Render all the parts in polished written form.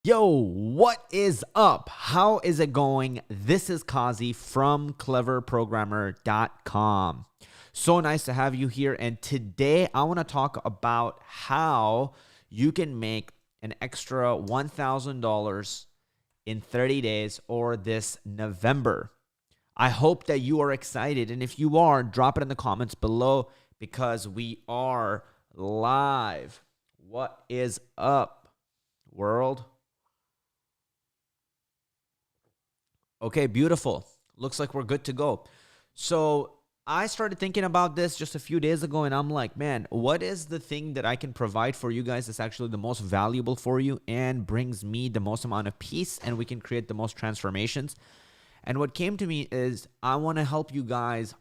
Yo, what is up? How is it going? This is Qazi from cleverprogrammer.com. So nice to have you here. And today I want to talk about how you can make an extra $1,000 in 30 days or this November. I hope that you are excited. And if you are, drop it in the comments below because we are live. What is up, world? Okay, beautiful. Looks like we're good to go. So I started thinking about this just a few days ago, and I'm like, man, what is the thing that I can provide for you guys that's actually the most valuable for you and brings me the most amount of peace, and we can create the most transformations? And what came to me is I want to help you guys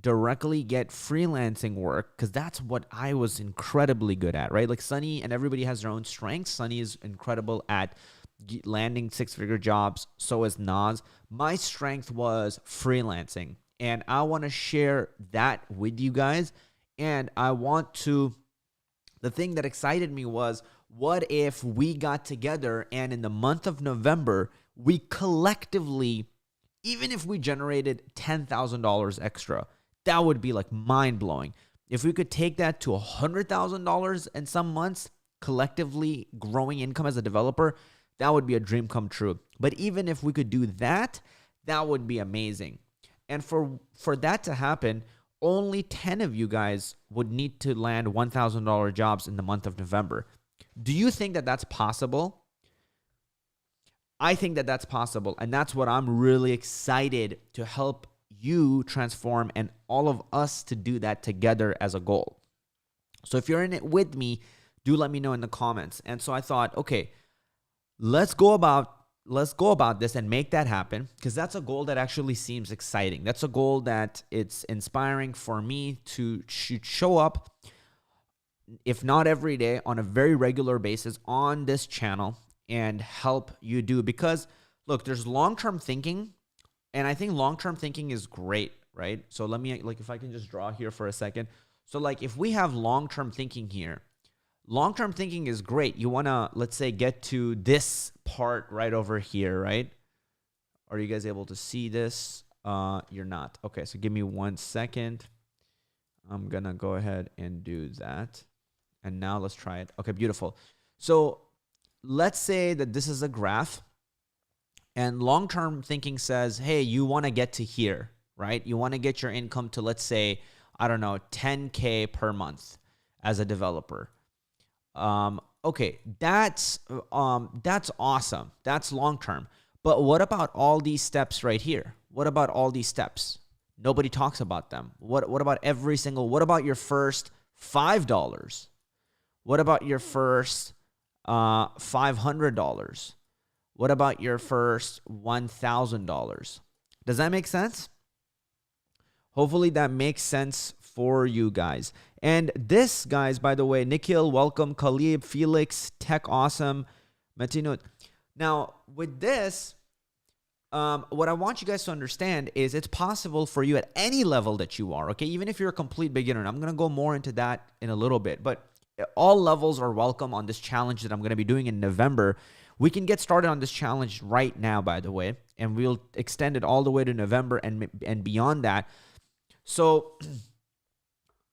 directly get freelancing work, because that's what I was incredibly good at, right? Like Sonny, and everybody has their own strengths. Sonny is incredible at landing six-figure jobs. So is Nas. My strength was freelancing, and I want to share that with you guys. And the thing that excited me was, what if we got together and in the month of November, we collectively, even if we generated $10,000 extra, that would be like mind-blowing. If we could take that to $100,000 in some months, collectively growing income as a developer, that would be a dream come true. But even if we could do that, that would be amazing. And for that to happen, only 10 of you guys would need to land $1,000 jobs in the month of November. Do you think that that's possible? I think that that's possible. And that's what I'm really excited to help you transform and all of us to do that together as a goal. So if you're in it with me, do let me know in the comments. And so I thought, okay, let's go about this and make that happen, because that's a goal that actually seems exciting. That's a goal that it's inspiring for me to show up, if not every day, on a very regular basis on this channel and help you do. Because look, there's long-term thinking, and I think long-term thinking is great, right? So let me, like, if I can just draw here for a second. So like if we have long-term thinking here, long-term thinking is great. You want to, let's say, get to this part right over here, right? Are you guys able to see this? You're not. Okay, so give me 1 second. I'm going to go ahead and do that. And now let's try it. Okay, beautiful. So let's say that this is a graph. And long-term thinking says, hey, you want to get to here, right? You want to get your income to, let's say, I don't know, 10K per month as a developer. Okay, that's awesome. That's long-term. But what about all these steps right here? What about all these steps? Nobody talks about them. What about what about your first $5? What about your first $500? What about your first $1,000? Does that make sense? Hopefully that makes sense for you guys. And this, guys, by the way, Nikhil, welcome, Khalib, Felix, Tech Awesome, Matinut. Now, with this, what I want you guys to understand is it's possible for you at any level that you are, okay? Even if you're a complete beginner. And I'm going to go more into that in a little bit. But all levels are welcome on this challenge that I'm going to be doing in November. We can get started on this challenge right now, by the way. And we'll extend it all the way to November and beyond that. So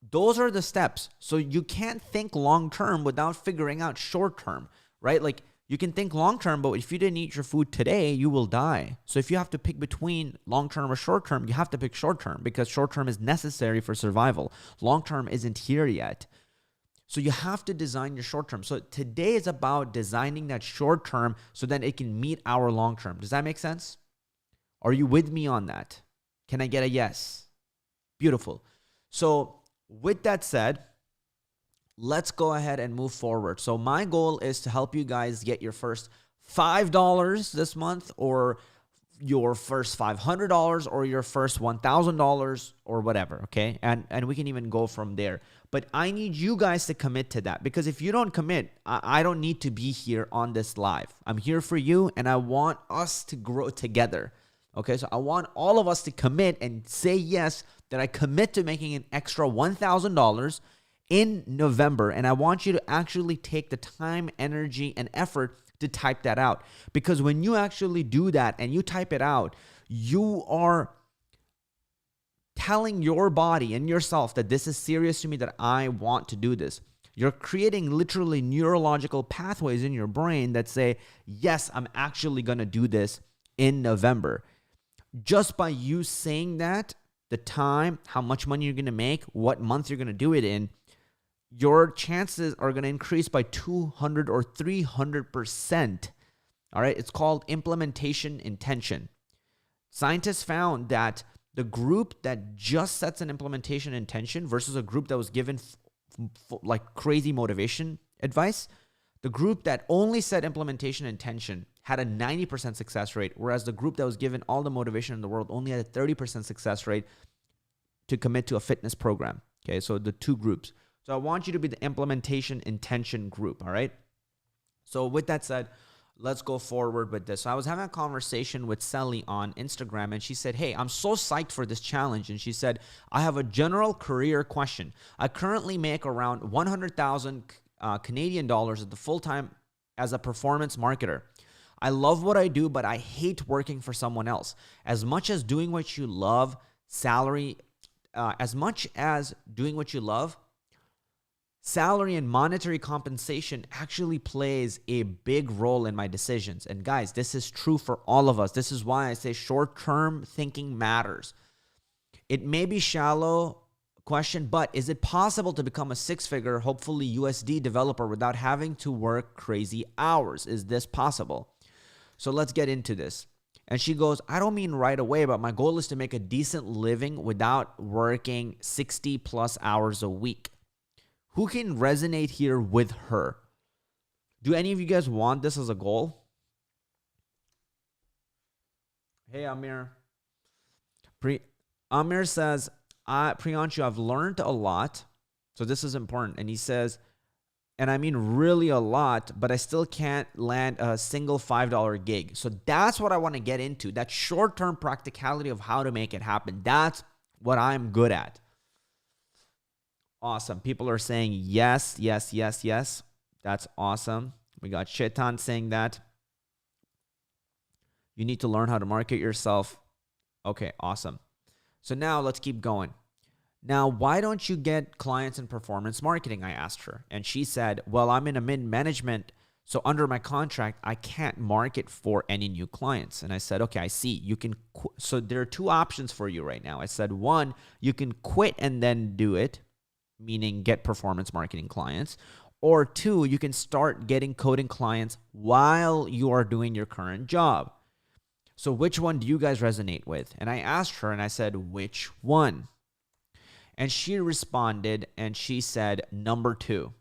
those are the steps. So you can't think long-term without figuring out short-term, right? Like you can think long-term, but if you didn't eat your food today, you will die. So if you have to pick between long-term or short-term, you have to pick short-term, because short-term is necessary for survival. Long-term isn't here yet. So you have to design your short-term. So today is about designing that short-term so that it can meet our long-term. Does that make sense? Are you with me on that? Can I get a yes? Beautiful. So with that said, let's go ahead and move forward. So my goal is to help you guys get your first $5 this month, or your first $500, or your first $1,000, or whatever, okay? And we can even go from there. But I need you guys to commit to that, because if you don't commit, I don't need to be here on this live. I'm here for you, and I want us to grow together. Okay, so I want all of us to commit and say yes, that I commit to making an extra $1,000 in November. And I want you to actually take the time, energy, and effort to type that out. Because when you actually do that and you type it out, you are telling your body and yourself that this is serious to me, that I want to do this. You're creating literally neurological pathways in your brain that say, yes, I'm actually going to do this in November. Just by you saying that, the time, how much money you're going to make, what month you're going to do it in, your chances are going to increase by 200 or 300%. All right. It's called implementation intention. Scientists found that the group that just sets an implementation intention versus a group that was given like crazy motivation advice, the group that only set implementation intention had a 90% success rate, whereas the group that was given all the motivation in the world only had a 30% success rate to commit to a fitness program. Okay, so the two groups. So I want you to be the implementation intention group, all right? So with that said, let's go forward with this. So I was having a conversation with Sally on Instagram, and she said, hey, I'm so psyched for this challenge. And she said, I have a general career question. I currently make around 100,000 Canadian dollars at the full-time as a performance marketer. I love what I do, but I hate working for someone else. As much as doing what you love, salary and monetary compensation actually plays a big role in my decisions. And guys, this is true for all of us. This is why I say short-term thinking matters. It may be shallow question, but is it possible to become a six-figure, hopefully USD developer without having to work crazy hours? Is this possible? So let's get into this. And she goes, I don't mean right away, but my goal is to make a decent living without working 60 plus hours a week. Who can resonate here with her? Do any of you guys want this as a goal? Hey, Amir. Amir says, Priyanshu, I've learned a lot. So this is important. And he says, and I mean really a lot, but I still can't land a single $5 gig. So that's what I want to get into. That short-term practicality of how to make it happen. That's what I'm good at. Awesome. People are saying yes, yes, yes, yes. That's awesome. We got Chetan saying that. You need to learn how to market yourself. Okay, awesome. So now let's keep going. Now, why don't you get clients in performance marketing? I asked her. And she said, well, I'm in a mid-management, so under my contract, I can't market for any new clients. And I said, okay, I see. You can. So there are two options for you right now. I said, one, you can quit and then do it, meaning get performance marketing clients. Or two, you can start getting coding clients while you are doing your current job. So which one do you guys resonate with? And I asked her and I said, which one? And she responded and she said, number two.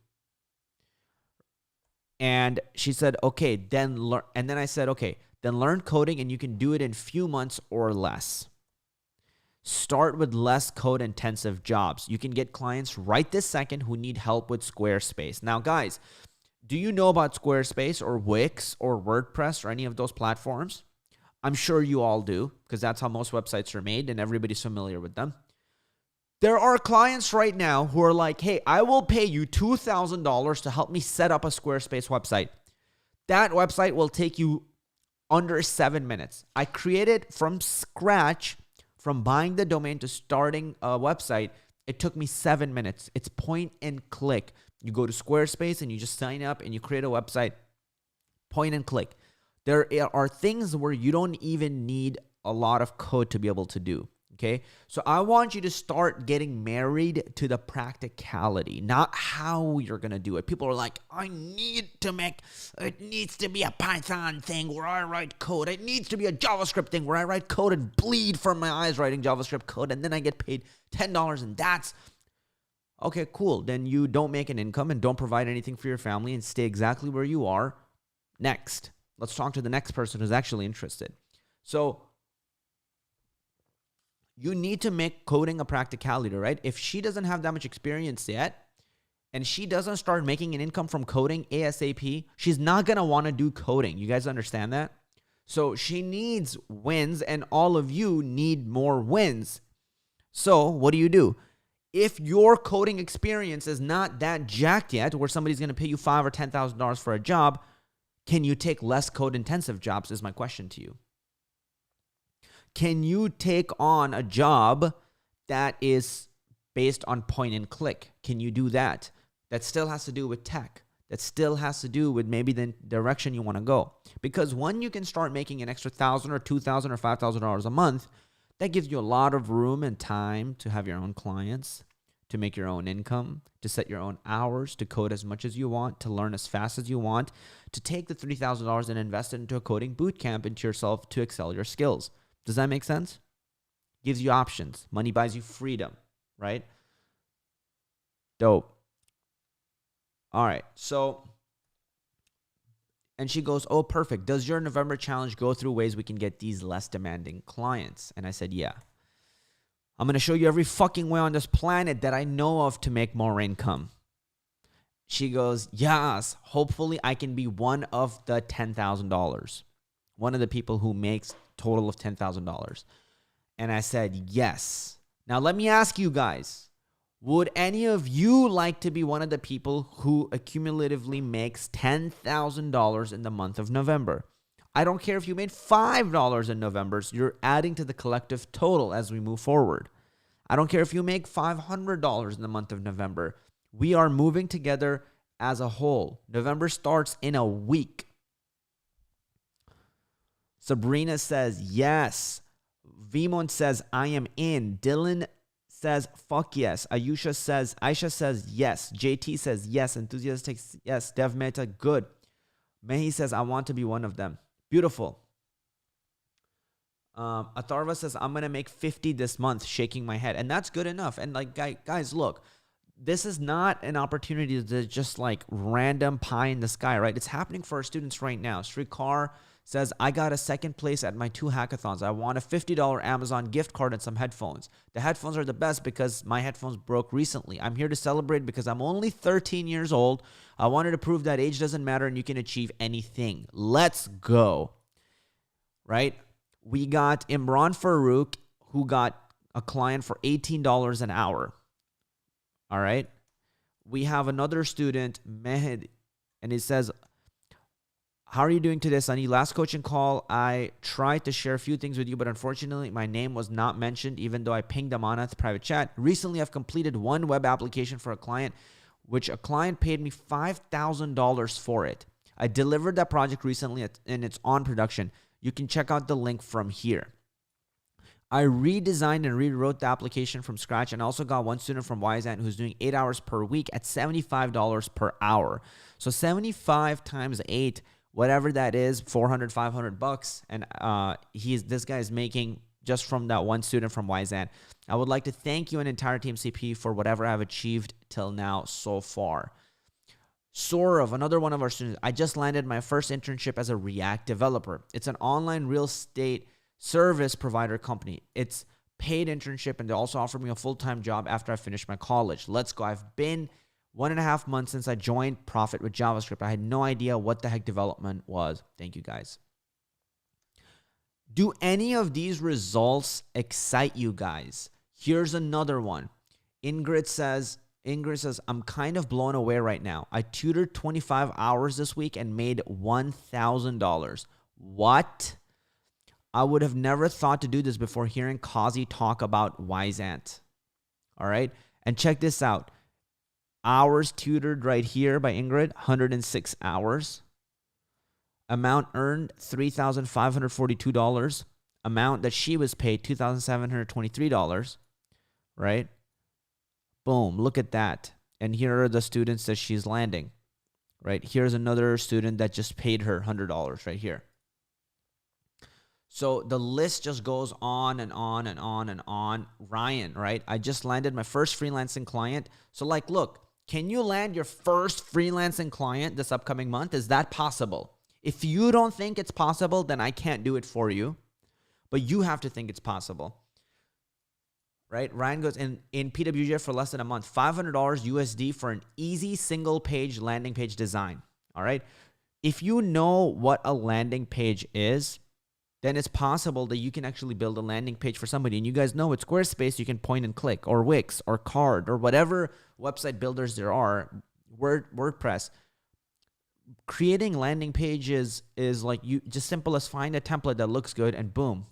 And she said, okay, then learn. And then I said, okay, then learn coding and you can do it in few months or less. Start with less code intensive jobs. You can get clients right this second who need help with Squarespace. Now, guys, do you know about Squarespace or Wix or WordPress or any of those platforms? I'm sure you all do, because that's how most websites are made and everybody's familiar with them. There are clients right now who are like, hey, I will pay you $2,000 to help me set up a Squarespace website. That website will take you under 7 minutes. I created from scratch, from buying the domain to starting a website. It took me 7 minutes. It's point and click. You go to Squarespace and you just sign up and you create a website. Point and click. There are things where you don't even need a lot of code to be able to do. Okay, so I want you to start getting married to the practicality, not how you're going to do it. People are like, it needs to be a Python thing where I write code. It needs to be a JavaScript thing where I write code and bleed from my eyes writing JavaScript code, and then I get paid $10, and that's okay, cool. Then you don't make an income and don't provide anything for your family and stay exactly where you are. Next, let's talk to the next person who's actually interested. So you need to make coding a practicality, right? If she doesn't have that much experience yet, and she doesn't start making an income from coding ASAP, she's not going to want to do coding. You guys understand that? So she needs wins, and all of you need more wins. So what do? If your coding experience is not that jacked yet, where somebody's going to pay you $5,000 or $10,000 for a job, Can you take less code intensive jobs is my question to you. Can you take on a job that is based on point and click? Can you do that? That still has to do with tech. That still has to do with maybe the direction you want to go. Because when you can start making an extra $1,000 or $2,000 or $5,000 a month, that gives you a lot of room and time to have your own clients, to make your own income, to set your own hours, to code as much as you want, to learn as fast as you want, to take the $3,000 and invest it into a coding boot camp into yourself to excel your skills. Does that make sense? Gives you options. Money buys you freedom, right? Dope. All right. So, and she goes, oh, perfect. Does your November challenge go through ways we can get these less demanding clients? And I said, yeah. I'm going to show you every fucking way on this planet that I know of to make more income. She goes, yes, hopefully I can be one of the $10,000. One of the people who makes total of $10,000. And I said, yes. Now let me ask you guys, would any of you like to be one of the people who accumulatively makes $10,000 in the month of November? I don't care if you made $5 in November. So you're adding to the collective total as we move forward. I don't care if you make $500 in the month of November. We are moving together as a whole. November starts in a week. Sabrina says, yes. Vimon says, I am in. Dylan says, fuck yes. Aisha says, yes. JT says, yes. Enthusiastic, yes. Dev Meta, good. Mehi says, I want to be one of them. Beautiful. Atharva says, I'm going to make 50 this month, shaking my head. And that's good enough. And like, guys, look, this is not an opportunity to just like random pie in the sky, right? It's happening for our students right now. Srikar says, I got a second place at my 2 hackathons. I won a $50 Amazon gift card and some headphones. The headphones are the best because my headphones broke recently. I'm here to celebrate because I'm only 13 years old. I wanted to prove that age doesn't matter and you can achieve anything. Let's go. Right? We got Imran Farouk, who got a client for $18 an hour. All right? We have another student, Mehdi, and he says, how are you doing today, Sonny? Last coaching call, I tried to share a few things with you, but unfortunately, my name was not mentioned, even though I pinged them on at the private chat. Recently, I've completed one web application for a client, which a client paid me $5,000 for it. I delivered that project recently, and it's on production. You can check out the link from here. I redesigned and rewrote the application from scratch and also got one student from Wyzant who's doing 8 hours per week at $75 per hour. So 75 times 8, whatever that is, 400, 500 bucks. And this guy is making just from that one student from Wyzant. I would like to thank you and entire Team CP for whatever I've achieved till now so far. Saurav, another one of our students, I just landed my first internship as a React developer. It's an online real estate service provider company. It's paid internship, and they also offered me a full-time job after I finished my college. Let's go. I've been 1.5 months since I joined Profit with JavaScript. I had no idea what the heck development was. Thank you, guys. Do any of these results excite you guys? Here's another one. Ingrid says, I'm kind of blown away right now. I tutored 25 hours this week and made $1,000. What? I would have never thought to do this before hearing Qazi talk about Wyzant. All right? And check this out. Hours tutored right here by Ingrid, 106 hours. Amount earned, $3,542. Amount that she was paid, $2,723. Right? Boom, look at that. And here are the students that she's landing. Right? Here's another student that just paid her $100 right here. So the list just goes on and on and on and on. Ryan, right? I just landed my first freelancing client. So like, look, can you land your first freelancing client this upcoming month? Is that possible? If you don't think it's possible, then I can't do it for you. But you have to think it's possible. Right? Ryan goes in PWJ for less than a month. $500 USD for an easy single page landing page design. All right? If you know what a landing page is, then it's possible that you can actually build a landing page for somebody. And you guys know with Squarespace, you can point and click, or Wix, or Card, or whatever website builders there are, WordPress. creating landing pages is like you just simple as find a template that looks good and boom,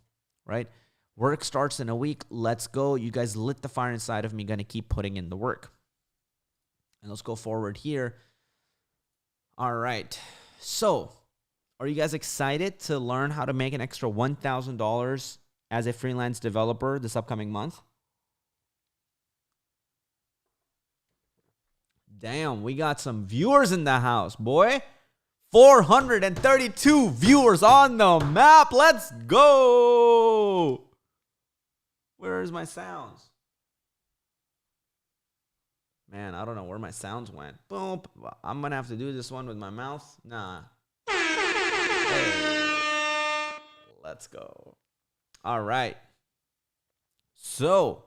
right? Work starts in a week. Let's go. You guys lit the fire inside of me. Going to keep putting in the work. And let's go forward here. All right. So are you guys excited to learn how to make an extra $1,000 as a freelance developer this upcoming month? Damn, we got some viewers in the house, boy. 432 viewers on the map. Let's go. Where's my sounds? Man, I don't know where my sounds went. Boom. I'm going to have to do this one with my mouth. Nah. Hey. Let's go. All right. So,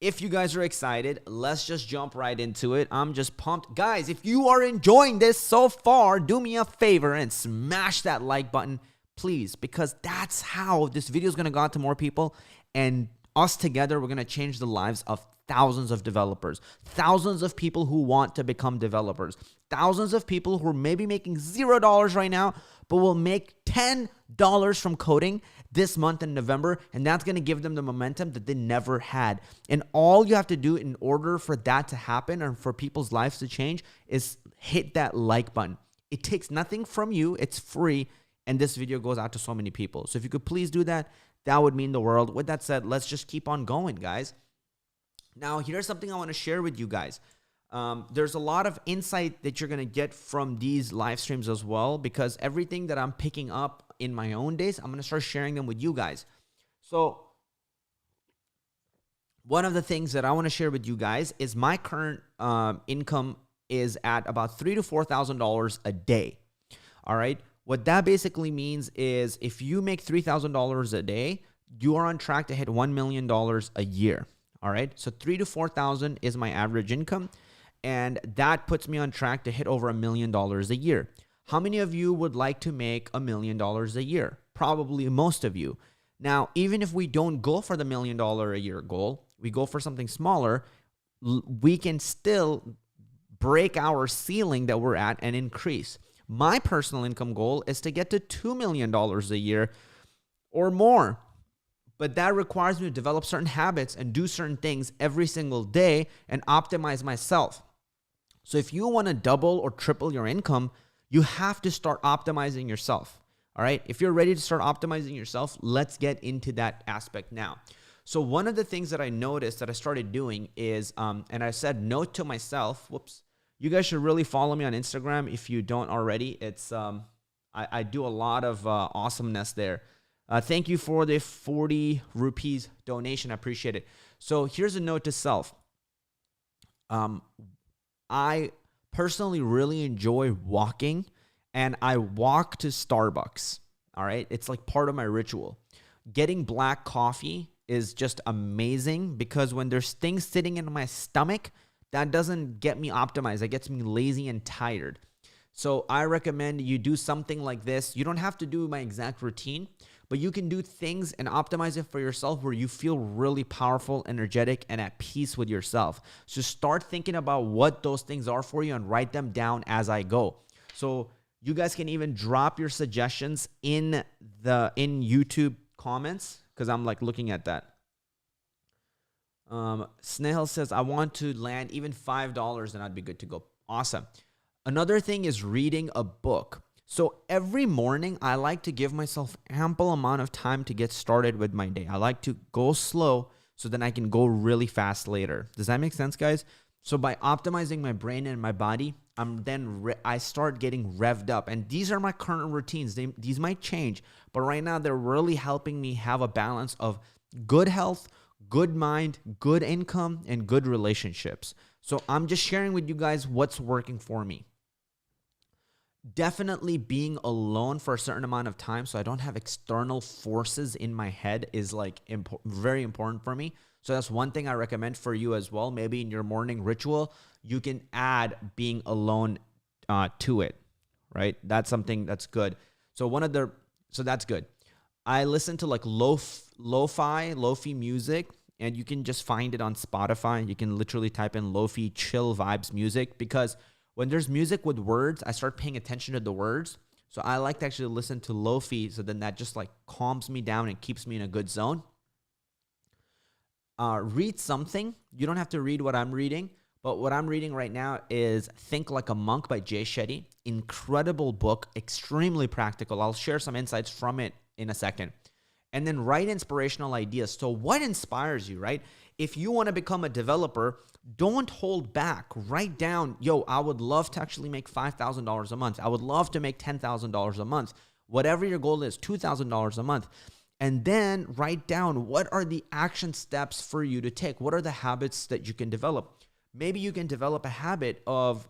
if you guys are excited, let's just jump right into it. I'm just pumped. Guys, if you are enjoying this so far, do me a favor and smash that like button, please, because that's how this video is going to go out to more people. And us together, we're going to change the lives of thousands of developers, thousands of people who want to become developers, thousands of people who are maybe making $0 right now, but will make $10 from coding this month in November, and that's going to give them the momentum that they never had. And all you have to do in order for that to happen and for people's lives to change is hit that like button. It takes nothing from you. It's free, and this video goes out to so many people. So if you could please do that, that would mean the world. With that said, let's just keep on going, guys. Now, here's something I want to share with you guys. There's a lot of insight that you're going to get from these live streams as well, because everything that I'm picking up in my own days, I'm going to start sharing them with you guys. So one of the things that I want to share with you guys is my current income is at about $3,000 to $4,000 a day. All right. What that basically means is if you make $3,000 a day, you are on track to hit $1 million a year. All right. So 3,000 to 4,000 is my average income. And that puts me on track to hit over $1 million a year. How many of you would like to make $1 million a year? Probably most of you. Now, even if we don't go for the $1 million a year goal, we go for something smaller, we can still break our ceiling that we're at and increase. My personal income goal is to get to $2 million a year or more. But that requires me to develop certain habits and do certain things every single day and optimize myself. So if you want to double or triple your income, you have to start optimizing yourself. All right. If you're ready to start optimizing yourself, let's get into that aspect now. So one of the things that I noticed that I started doing is, and I said note to myself, whoops, you guys should really follow me on Instagram if you don't already. It's I do a lot of awesomeness there. Thank you for the 40 rupees donation. I appreciate it. So here's a note to self. I personally really enjoy walking, and I walk to Starbucks. All right. It's like part of my ritual. Getting black coffee is just amazing because when there's things sitting in my stomach, that doesn't get me optimized. That gets me lazy and tired. So I recommend you do something like this. You don't have to do my exact routine, but you can do things and optimize it for yourself where you feel really powerful, energetic, and at peace with yourself. So start thinking about what those things are for you and write them down as I go. So you guys can even drop your suggestions in YouTube comments because I'm like looking at that. Snehal says, I want to land even $5 and I'd be good to go. Awesome. Another thing is reading a book. So every morning, I like to give myself ample amount of time to get started with my day. I like to go slow so then I can go really fast later. Does that make sense, guys? So by optimizing my brain and my body, I start getting revved up. And these are my current routines. These might change, but right now they're really helping me have a balance of good health, good mind, good income, and good relationships. So I'm just sharing with you guys what's working for me. Definitely being alone for a certain amount of time so I don't have external forces in my head is like very important for me. So that's one thing I recommend for you as well. Maybe in your morning ritual, you can add being alone to it, right? That's something that's good. So that's good. I listen to like lofi music, and you can just find it on Spotify. You can literally type in lofi chill vibes music, because When there's music with words, I start paying attention to the words. So I like to actually listen to lo-fi, so then that just like calms me down and keeps me in a good zone. Read something. You don't have to read what I'm reading, but what I'm reading right now is Think Like a Monk by Jay Shetty. Incredible book, extremely practical. I'll share some insights from it in a second. And then write inspirational ideas. So what inspires you, right? If you want to become a developer, don't hold back. Write down, yo, I would love to actually make $5,000 a month. I would love to make $10,000 a month. Whatever your goal is, $2,000 a month. And then write down, what are the action steps for you to take? What are the habits that you can develop? Maybe you can develop a habit of,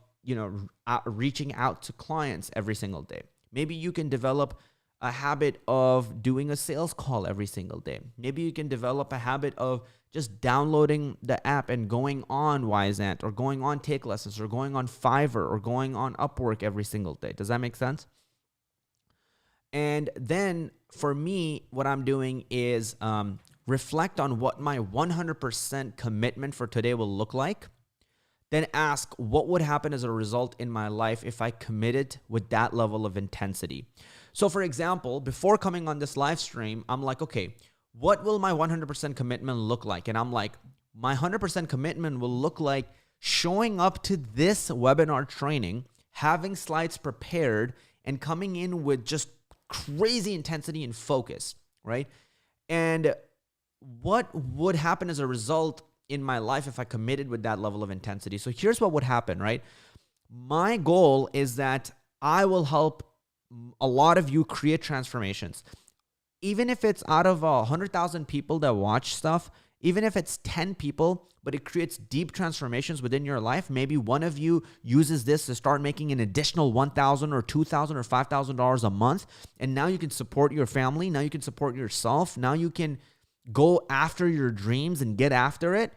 reaching out to clients every single day. Maybe you can develop a habit of doing a sales call every single day. Maybe you can develop a habit of just downloading the app and going on Wyzant, or going on Take Lessons, or going on Fiverr, or going on Upwork every single day. Does that make sense? And then for me, what I'm doing is reflect on what my 100% commitment for today will look like. Then ask, what would happen as a result in my life if I committed with that level of intensity? So for example, before coming on this live stream, I'm like, okay, what will my 100% commitment look like? And I'm like, my 100% commitment will look like showing up to this webinar training, having slides prepared, and coming in with just crazy intensity and focus, right? And what would happen as a result in my life if I committed with that level of intensity? So here's what would happen, right? My goal is that I will help a lot of you create transformations. Even if it's out of 100,000 people that watch stuff, even if it's 10 people, but it creates deep transformations within your life. Maybe one of you uses this to start making an additional $1,000 or $2,000 or $5,000 a month. And now you can support your family. Now you can support yourself. Now you can go after your dreams and get after it.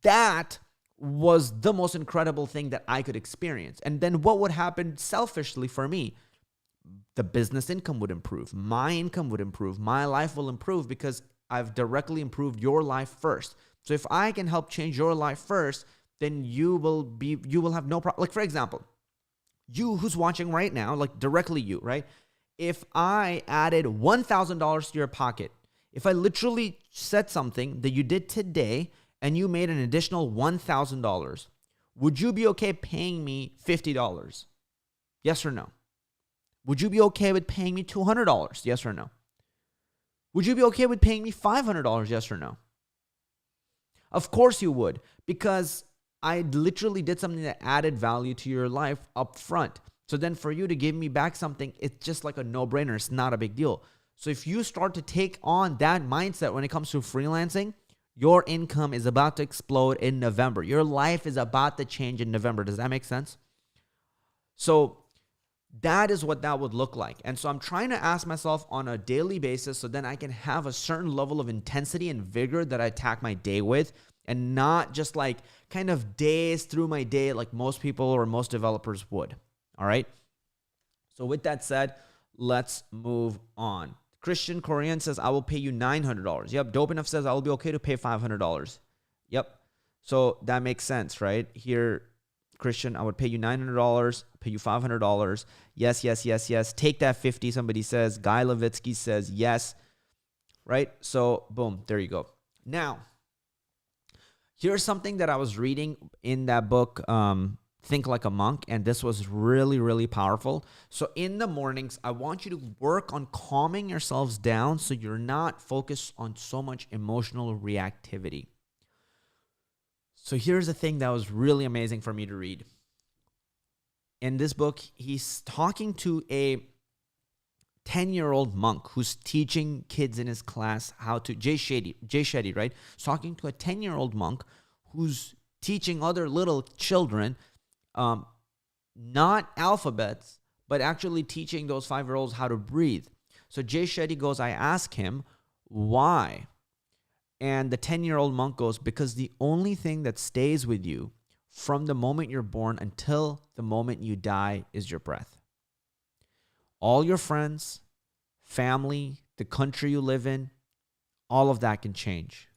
That was the most incredible thing that I could experience. And then what would happen selfishly for me? The business income would improve. My income would improve. My life will improve because I've directly improved your life first. So if I can help change your life first, then you will have no problem. Like for example, you who's watching right now, like directly you, right? If I added $1,000 to your pocket, if I literally said something that you did today and you made an additional $1,000, would you be okay paying me $50? Yes or no? Would you be okay with paying me $200? Yes or no? Would you be okay with paying me $500? Yes or no? Of course you would, because I literally did something that added value to your life up front. So then for you to give me back something, it's just like a no-brainer. It's not a big deal. So if you start to take on that mindset when it comes to freelancing, your income is about to explode in November. Your life is about to change in November. Does that make sense? So that is what that would look like. And so I'm trying to ask myself on a daily basis so then I can have a certain level of intensity and vigor that I attack my day with, and not just like kind of days through my day like most people or most developers would. All right. So with that said, let's move on. Christian Korean says, I will pay you $900. Yep. Dope Enough says, I will be okay to pay $500. Yep. So that makes sense, right? Here, Christian, I would pay you $900, pay you $500. Yes, yes, yes, yes. Take that 50, somebody says. Guy Levitsky says yes, right? So boom, there you go. Now, here's something that I was reading in that book, Think Like a Monk, and this was really, really powerful. So in the mornings, I want you to work on calming yourselves down so you're not focused on so much emotional reactivity. So here's the thing that was really amazing for me to read. In this book, he's talking to a 10-year-old monk who's teaching kids in his class how to, Jay Shetty, right? He's talking to a 10-year-old monk who's teaching other little children, not alphabets, but actually teaching those 5-year-olds how to breathe. So Jay Shetty goes, I ask him, why? And the 10-year-old monk goes, because the only thing that stays with you from the moment you're born until the moment you die is your breath. All your friends, family, the country you live in, all of that can change.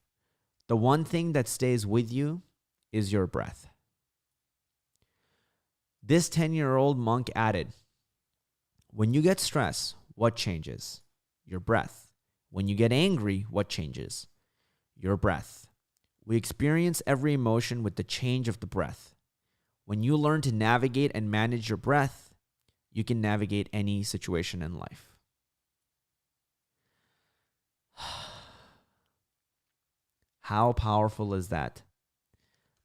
The one thing that stays with you is your breath. This 10-year-old monk added, when you get stressed, what changes? Your breath. When you get angry, what changes? Your breath. We experience every emotion with the change of the breath. When you learn to navigate and manage your breath, you can navigate any situation in life. How powerful is that?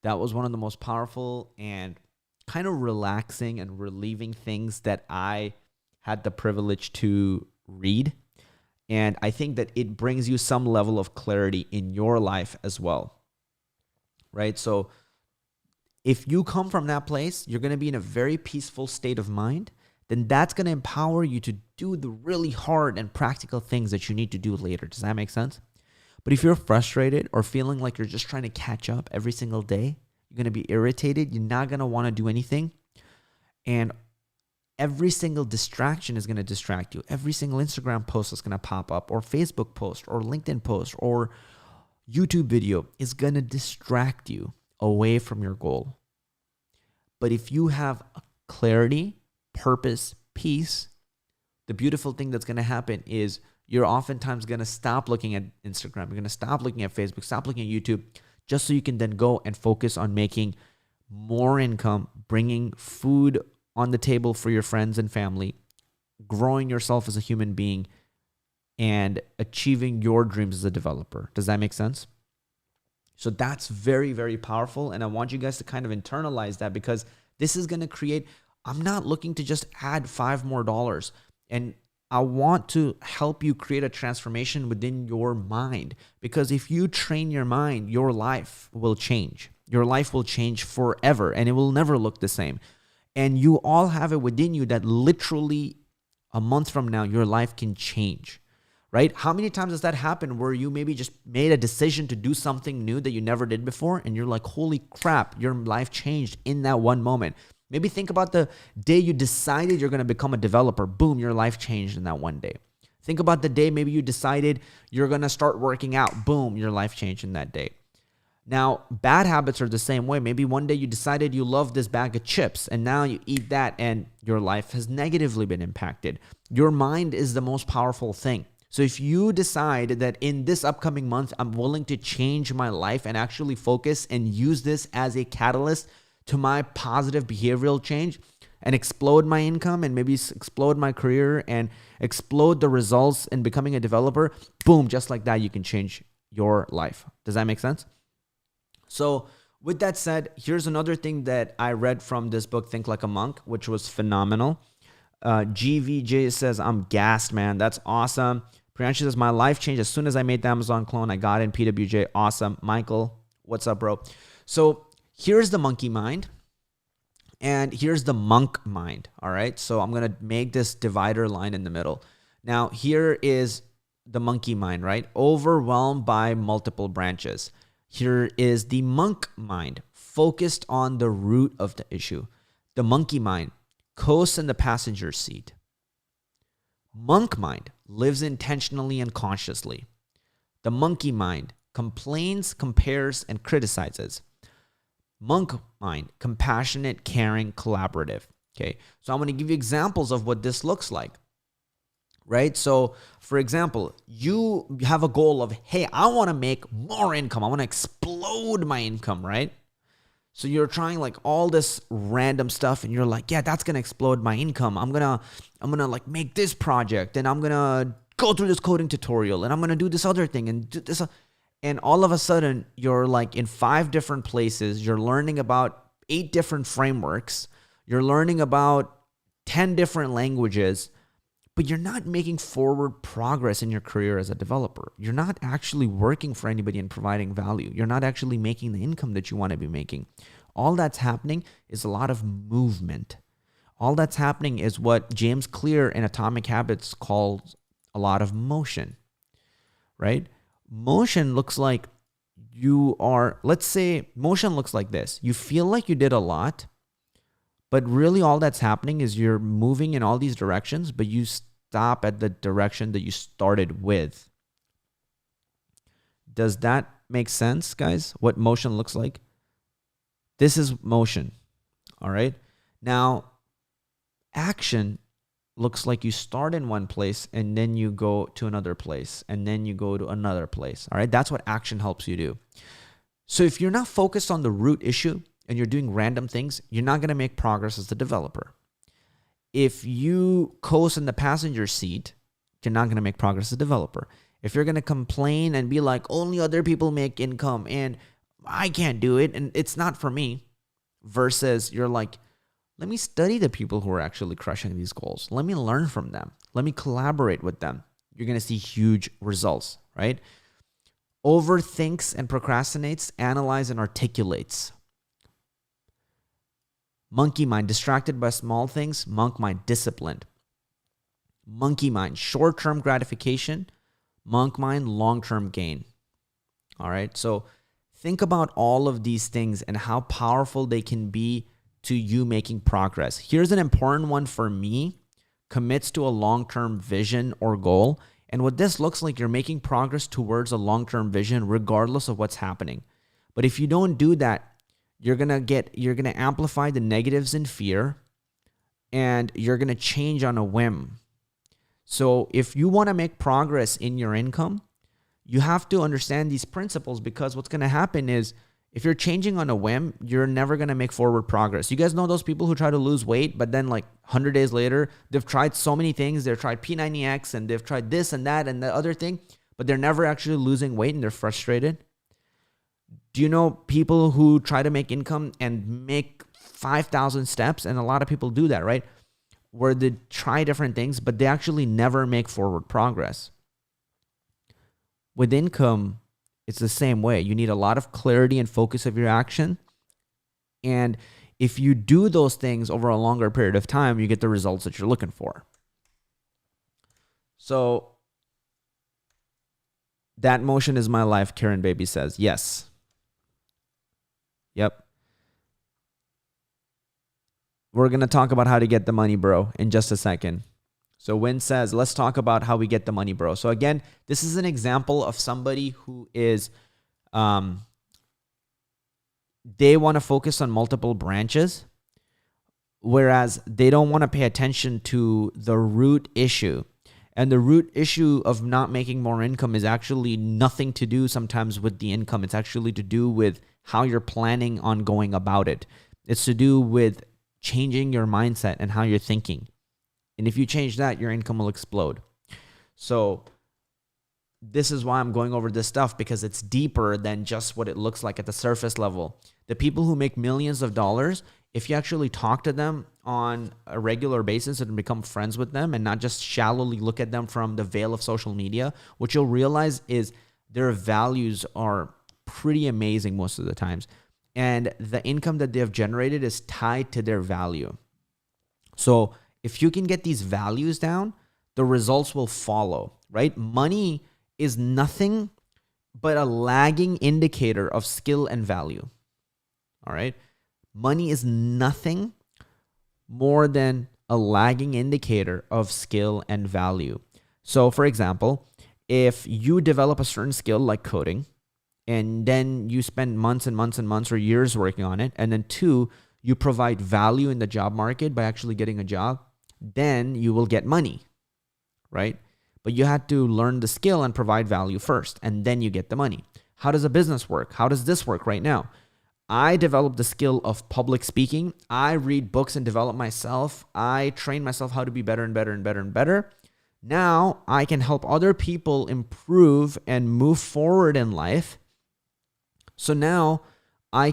That was one of the most powerful and kind of relaxing and relieving things that I had the privilege to read. And I think that it brings you some level of clarity in your life as well, right? So if you come from that place, you're going to be in a very peaceful state of mind. Then that's going to empower you to do the really hard and practical things that you need to do later. Does that make sense? But if you're frustrated or feeling like you're just trying to catch up every single day, you're going to be irritated. You're not going to want to do anything. And every single distraction is going to distract you. Every single Instagram post is going to pop up, or Facebook post, or LinkedIn post, or YouTube video is going to distract you away from your goal. But if you have clarity, purpose, peace, the beautiful thing that's going to happen is you're oftentimes going to stop looking at Instagram. You're going to stop looking at Facebook, stop looking at YouTube, just so you can then go and focus on making more income, bringing food on the table for your friends and family, growing yourself as a human being, and achieving your dreams as a developer. Does that make sense? So that's very, very powerful. And I want you guys to kind of internalize that, because this is going to create, I'm not looking to just add $5 more. And I want to help you create a transformation within your mind, because if you train your mind, your life will change. Your life will change forever, and it will never look the same. And you all have it within you that literally a month from now, your life can change, right? How many times has that happened where you maybe just made a decision to do something new that you never did before, and you're like, holy crap, your life changed in that one moment. Maybe think about the day you decided you're going to become a developer. Boom, your life changed in that one day. Think about the day maybe you decided you're going to start working out. Boom, your life changed in that day. Now, bad habits are the same way. Maybe one day you decided you love this bag of chips, and now you eat that and your life has negatively been impacted. Your mind is the most powerful thing. So if you decide that in this upcoming month, I'm willing to change my life and actually focus and use this as a catalyst to my positive behavioral change and explode my income and maybe explode my career and explode the results in becoming a developer, boom, just like that, you can change your life. Does that make sense? So with that said, here's another thing that I read from this book, Think Like a Monk, which was phenomenal. GVJ says, I'm gassed, man. That's awesome. Priyanshi says, my life changed as soon as I made the Amazon clone. I got in PWJ. Awesome. Michael, what's up, bro? So here's the monkey mind, and here's the monk mind, all right? So I'm going to make this divider line in the middle. Now, here is the monkey mind, right? Overwhelmed by multiple branches. Here is the monk mind, focused on the root of the issue. The monkey mind coasts in the passenger seat. Monk mind lives intentionally and consciously. The monkey mind complains, compares, and criticizes. Monk mind, compassionate, caring, collaborative. Okay, so I'm going to give you examples of what this looks like. Right? So, for example, you have a goal of, hey, I want to make more income. I want to explode my income, right? So you're trying like all this random stuff, and you're like, yeah, that's going to explode my income. I'm going to like make this project, and I'm going to go through this coding tutorial, and I'm going to do this other thing and do this. And all of a sudden, you're like in 5 different places. You're learning about 8 different frameworks. You're learning about 10 different languages. But you're not making forward progress in your career as a developer. You're not actually working for anybody and providing value. You're not actually making the income that you want to be making. All that's happening is a lot of movement. All that's happening is what James Clear in Atomic Habits calls a lot of motion, right? Motion looks like let's say motion looks like this. You feel like you did a lot, but really all that's happening is you're moving in all these directions, but you stop at the direction that you started with. Does that make sense, guys? What motion looks like? This is motion, all right? Now, action looks like you start in one place and then you go to another place and then you go to another place. All right. That's what action helps you do. So if you're not focused on the root issue and you're doing random things, you're not going to make progress as a developer. If you coast in the passenger seat, you're not going to make progress as a developer. If you're going to complain and be like, only other people make income and I can't do it and it's not for me, versus you're like, let me study the people who are actually crushing these goals. Let me learn from them. Let me collaborate with them. You're going to see huge results, right? Overthinks and procrastinates, analyze and articulates. Monkey mind, distracted by small things. Monk mind, disciplined. Monkey mind, short-term gratification. Monk mind, long-term gain. All right, so think about all of these things and how powerful they can be to you making progress. Here's an important one for me. Commits to a long-term vision or goal. And what this looks like, you're making progress towards a long-term vision regardless of what's happening. But if you don't do that, you're going to amplify the negatives and fear, and you're going to change on a whim. So if you want to make progress in your income, you have to understand these principles, because what's going to happen is if you're changing on a whim, you're never going to make forward progress. You guys know those people who try to lose weight, but then like 100 days later, they've tried so many things. They've tried P90X and they've tried this and that and the other thing, but they're never actually losing weight and they're frustrated. Do you know people who try to make income and make 5,000 steps? And a lot of people do that, right? Where they try different things, but they actually never make forward progress. With income, it's the same way. You need a lot of clarity and focus of your action. And if you do those things over a longer period of time, you get the results that you're looking for. So that motion is my life, Karen Baby says. Yes. Yep. We're going to talk about how to get the money, bro, in just a second. So Win says, let's talk about how we get the money, bro. So again, this is an example of somebody who is, they want to focus on multiple branches, whereas they don't want to pay attention to the root issue. And the root issue of not making more income is actually nothing to do sometimes with the income. It's actually to do with how you're planning on going about it. It's to do with changing your mindset and how you're thinking. And if you change that, your income will explode. So this is why I'm going over this stuff, because it's deeper than just what it looks like at the surface level. The people who make millions of dollars, if you actually talk to them on a regular basis and become friends with them and not just shallowly look at them from the veil of social media, what you'll realize is their values are pretty amazing most of the times. And the income that they have generated is tied to their value. So if you can get these values down, the results will follow, right? Money is nothing but a lagging indicator of skill and value. All right? Money is nothing more than a lagging indicator of skill and value. So for example, if you develop a certain skill like coding, and then you spend months and months and months or years working on it, and then 2, you provide value in the job market by actually getting a job, then you will get money, right? But you had to learn the skill and provide value first, and then you get the money. How does a business work? How does this work right now? I developed the skill of public speaking. I read books and develop myself. I train myself how to be better and better and better and better. Now I can help other people improve and move forward in life. So now I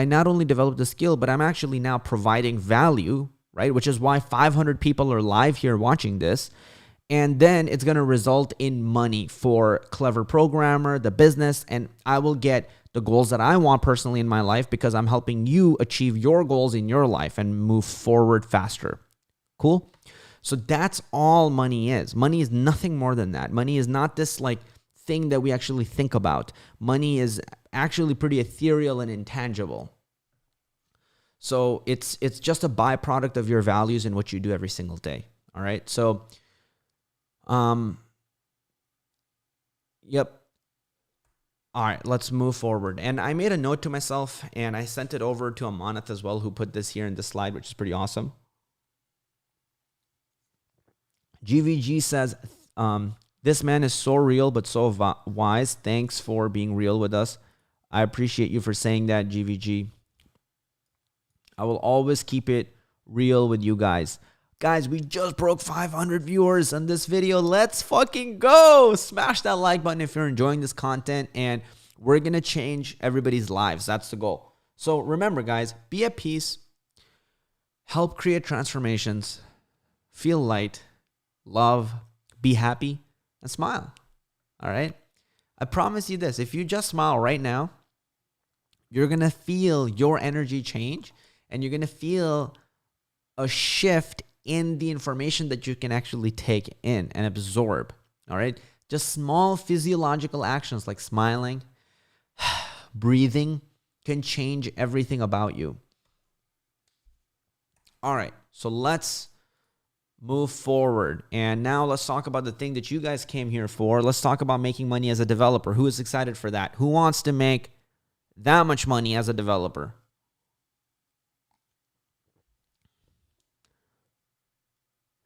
not only develop the skill, but I'm actually now providing value, right? Which is why 500 people are live here watching this. And then it's going to result in money for Clever Programmer, the business, and I will get the goals that I want personally in my life because I'm helping you achieve your goals in your life and move forward faster. Cool? So that's all money is. Money is nothing more than that. Money is not this like thing that we actually think about. Money is actually pretty ethereal and intangible. So it's just a byproduct of your values and what you do every single day. All right? So yep. All right, let's move forward. And I made a note to myself and I sent it over to Amanat as well, who put this here in the slide, which is pretty awesome. GVG says, this man is so real, but so wise. Thanks for being real with us. I appreciate you for saying that, GVG. I will always keep it real with you guys. Guys, we just broke 500 viewers on this video. Let's fucking go. Smash that like button if you're enjoying this content, and we're going to change everybody's lives. That's the goal. So remember, guys, be at peace, help create transformations, feel light, love, be happy, and smile. All right? I promise you this. If you just smile right now, you're going to feel your energy change, and you're going to feel a shift in the information that you can actually take in and absorb. All right? Just small physiological actions like smiling, breathing can change everything about you. All right. So let's move forward. And now let's talk about the thing that you guys came here for. Let's talk about making money as a developer. Who is excited for that? Who wants to make that much money as a developer?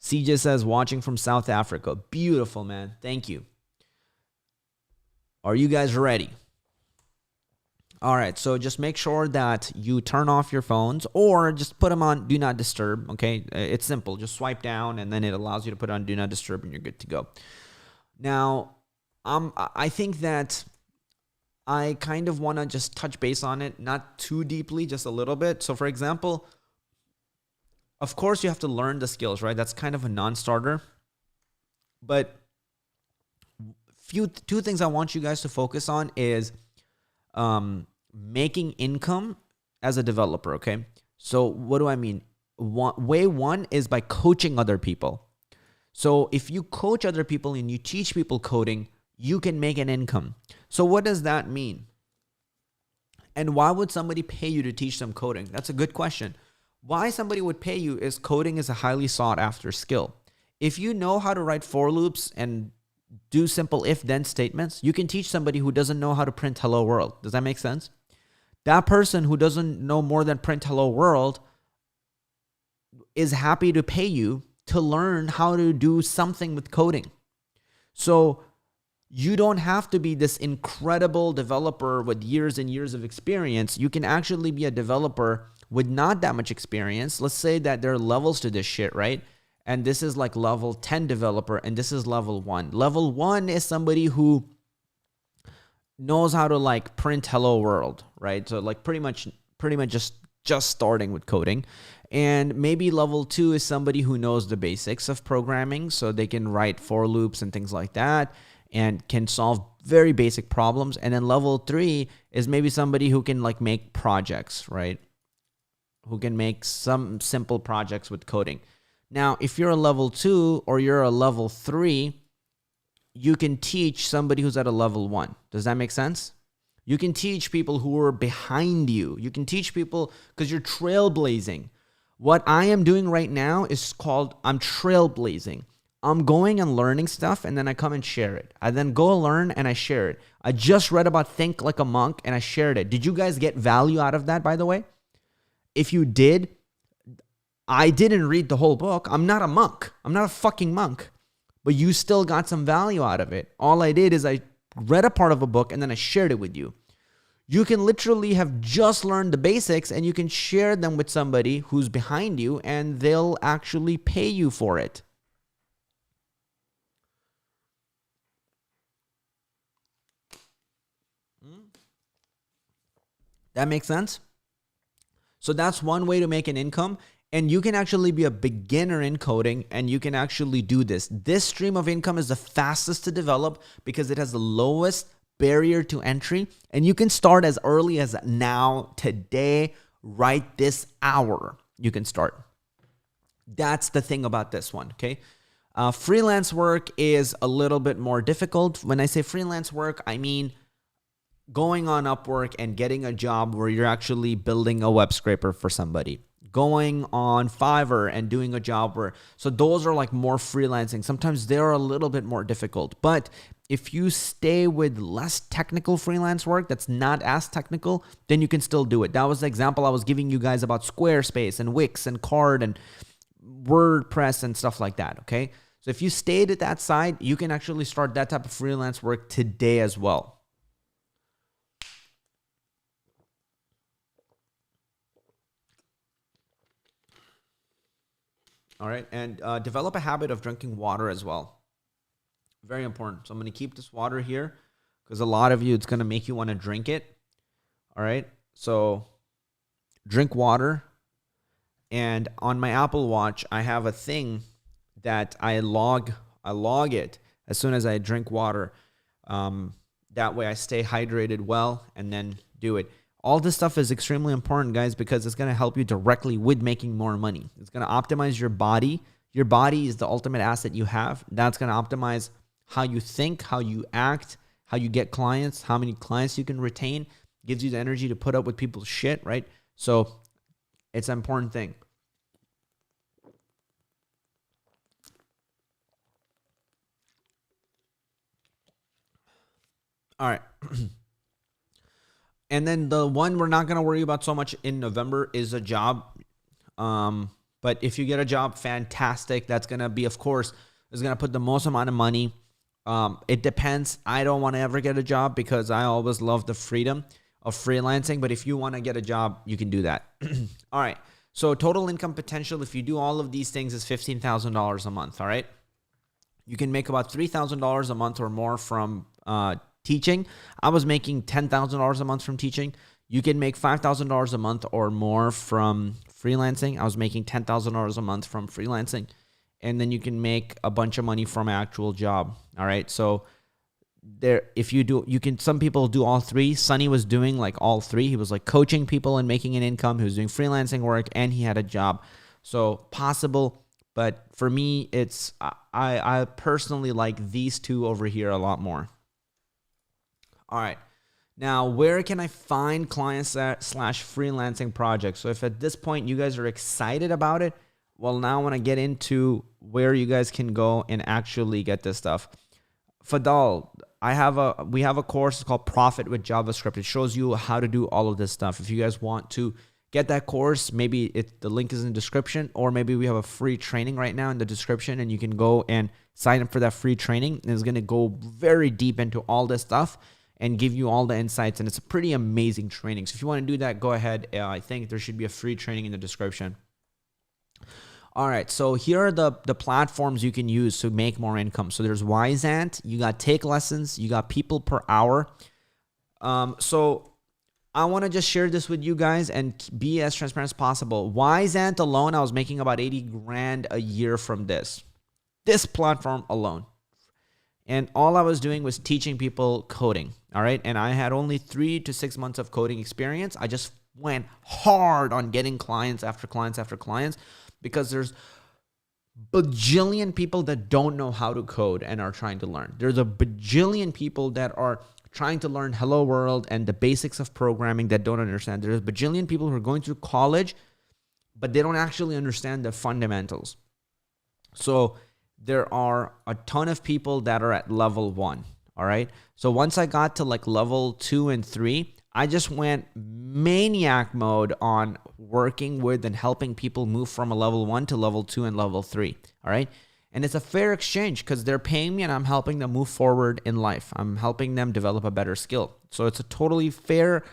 CJ says, watching from South Africa. Beautiful, man. Thank you. Are you guys ready? All right, so just make sure that you turn off your phones or just put them on Do Not Disturb, okay? It's simple. Just swipe down, and then it allows you to put on Do Not Disturb, and you're good to go. Now, I think that I kind of want to just touch base on it, not too deeply, just a little bit. So, for example, of course, you have to learn the skills, right? That's kind of a non-starter. But two things I want you guys to focus on is making income as a developer, okay? So what do I mean? Way one is by coaching other people. So if you coach other people and you teach people coding, you can make an income. So what does that mean? And why would somebody pay you to teach them coding? That's a good question. Why somebody would pay you is coding is a highly sought after skill. If you know how to write for loops and do simple if-then statements, you can teach somebody who doesn't know how to print hello world. Does that make sense? That person who doesn't know more than print hello world is happy to pay you to learn how to do something with coding. So you don't have to be this incredible developer with years and years of experience. You can actually be a developer with not that much experience. Let's say that there are levels to this shit, right? And this is like level 10 developer, and this is level 1. Level 1 is somebody who knows how to like print hello world, right? So like pretty much just starting with coding. And maybe level 2 is somebody who knows the basics of programming, so they can write for loops and things like that and can solve very basic problems. And then level 3 is maybe somebody who can like make projects, right? Who can make some simple projects with coding. Now, if you're a level 2 or you're a level 3, you can teach somebody who's at a level 1. Does that make sense? You can teach people who are behind you. You can teach people because you're trailblazing. What I am doing right now is called I'm trailblazing. I'm going and learning stuff, and then I come and share it. I then go learn and I share it. I just read about Think Like a Monk and I shared it. Did you guys get value out of that, by the way? If you did, I didn't read the whole book. I'm not a monk. I'm not a fucking monk. But you still got some value out of it. All I did is I read a part of a book and then I shared it with you. You can literally have just learned the basics and you can share them with somebody who's behind you and they'll actually pay you for it. That makes sense? So that's one way to make an income. And you can actually be a beginner in coding and you can actually do this. This stream of income is the fastest to develop because it has the lowest barrier to entry. And you can start as early as now, today, right this hour. You can start. That's the thing about this one, okay? Freelance work is a little bit more difficult. When I say freelance work, I mean going on Upwork and getting a job where you're actually building a web scraper for somebody. going on Fiverr and doing a job where, so those are like more freelancing. Sometimes they're a little bit more difficult, but if you stay with less technical freelance work that's not as technical, then you can still do it. That was the example I was giving you guys about Squarespace and Wix and Card and WordPress and stuff like that, okay? So if you stayed at that side, you can actually start that type of freelance work today as well. All right, and develop a habit of drinking water as well. Very important. So I'm going to keep this water here because a lot of you, it's going to make you want to drink it. All right, so drink water. And on my Apple Watch, I have a thing that I log it as soon as I drink water. That way I stay hydrated well and then do it. All this stuff is extremely important, guys, because it's going to help you directly with making more money. It's going to optimize your body. Your body is the ultimate asset you have. That's going to optimize how you think, how you act, how you get clients, how many clients you can retain. Gives you the energy to put up with people's shit, right? So it's an important thing. All right. And then the one we're not going to worry about so much in November is a job. But if you get a job, fantastic. That's going to be, of course, is going to put the most amount of money. It depends. I don't want to ever get a job because I always love the freedom of freelancing. But if you want to get a job, you can do that. All right. So total income potential, if you do all of these things, is $15,000 a month. All right. You can make about $3,000 a month or more from teaching. I was making $10,000 a month from teaching. You can make $5,000 a month or more from freelancing. I was making $10,000 a month from freelancing. And then you can make a bunch of money from an actual job. All right. So there, if you do, you can, some people do all three. Sonny was doing like all three. He was like coaching people and making an income. He was doing freelancing work and he had a job. So possible. But for me, it's, I personally like these two over here a lot more. All right. Now, where can I find clients slash freelancing projects? So if at this point you guys are excited about it, well, now I want to get into where you guys can go and actually get this stuff. Fadal, we have a course called Profit with JavaScript. It shows you how to do all of this stuff. If you guys want to get that course, maybe the link is in the description, or maybe we have a free training right now in the description and you can go and sign up for that free training. And it's going to go very deep into all this stuff and give you all the insights. And it's a pretty amazing training. So if you want to do that, go ahead. I think there should be a free training in the description. All right. So here are the platforms you can use to make more income. So there's Wyzant. You got Take Lessons. You got People Per Hour. So I want to just share this with you guys and be as transparent as possible. Wyzant alone, I was making about 80 grand a year from this platform alone. And all I was doing was teaching people coding. All right. And I had only 3 to 6 months of coding experience. I just went hard on getting clients after clients after clients because there's bajillion people that don't know how to code and are trying to learn. There's a bajillion people that are trying to learn Hello World and the basics of programming that don't understand. There's a bajillion people who are going through college, but they don't actually understand the fundamentals. So there are a ton of people that are at level 1. All right. So once I got to like level 2 and 3, I just went maniac mode on working with and helping people move from a level 1 to level 2 and level 3. All right. And it's a fair exchange because they're paying me and I'm helping them move forward in life. I'm helping them develop a better skill. So it's a totally fair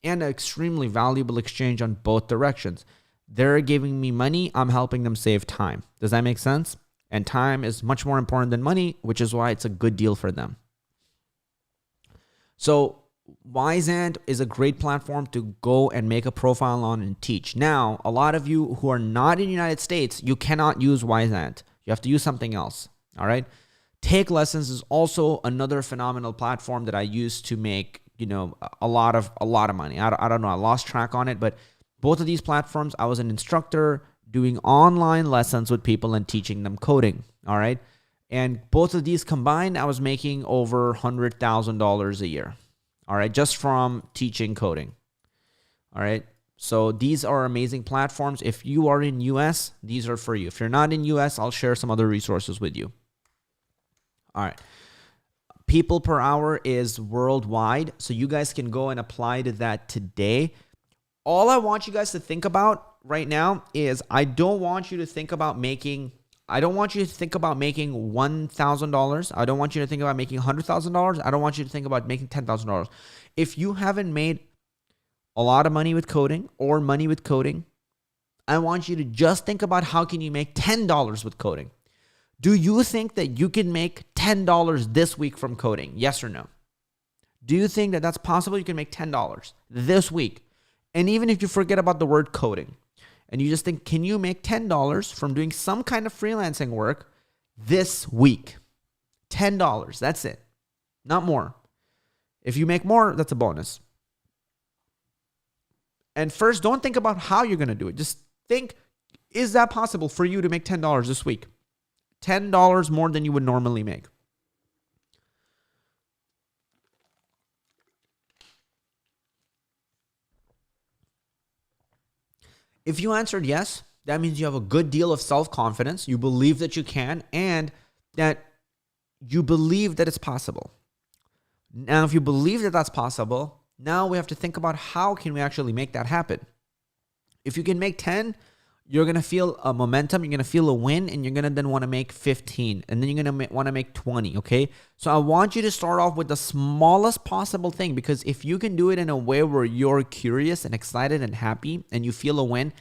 and extremely valuable exchange on both directions. They're giving me money. I'm helping them save time. Does that make sense? And time is much more important than money, which is why it's a good deal for them. So Wyzant is a great platform to go and make a profile on and teach. Now, a lot of you who are not in the United States, you cannot use Wyzant. You have to use something else. All right. Take Lessons is also another phenomenal platform that I use to make, a lot of money. I don't know. I lost track on it, but both of these platforms, I was an instructor doing online lessons with people and teaching them coding. All right. And both of these combined, I was making over $100,000 a year. All right. Just from teaching coding. All right. So these are amazing platforms. If you are in US, these are for you. If you're not in US, I'll share some other resources with you. All right. People per hour is worldwide. So you guys can go and apply to that today. All I want you guys to think about right now is I don't want you to think about making $1,000. I don't want you to think about making $100,000. I don't want you to think about making $10,000. If you haven't made a lot of money with coding or money with coding, I want you to just think about how can you make $10 with coding. Do you think that you can make $10 this week from coding? Yes or no? Do you think that that's possible? You can make $10 this week. And even if you forget about the word coding and you just think, can you make $10 from doing some kind of freelancing work this week? $10, that's it. Not more. If you make more, that's a bonus. And first, don't think about how you're going to do it. Just think, is that possible for you to make $10 this week? $10 more than you would normally make. If you answered yes, that means you have a good deal of self-confidence. You believe that you can and that you believe that it's possible. Now, if you believe that that's possible, now we have to think about how can we actually make that happen. If you can make 10, you're going to feel a momentum, you're going to feel a win, and you're going to then want to make 15, and then you're going to want to make 20, okay? So I want you to start off with the smallest possible thing, because if you can do it in a way where you're curious and excited and happy and you feel a win,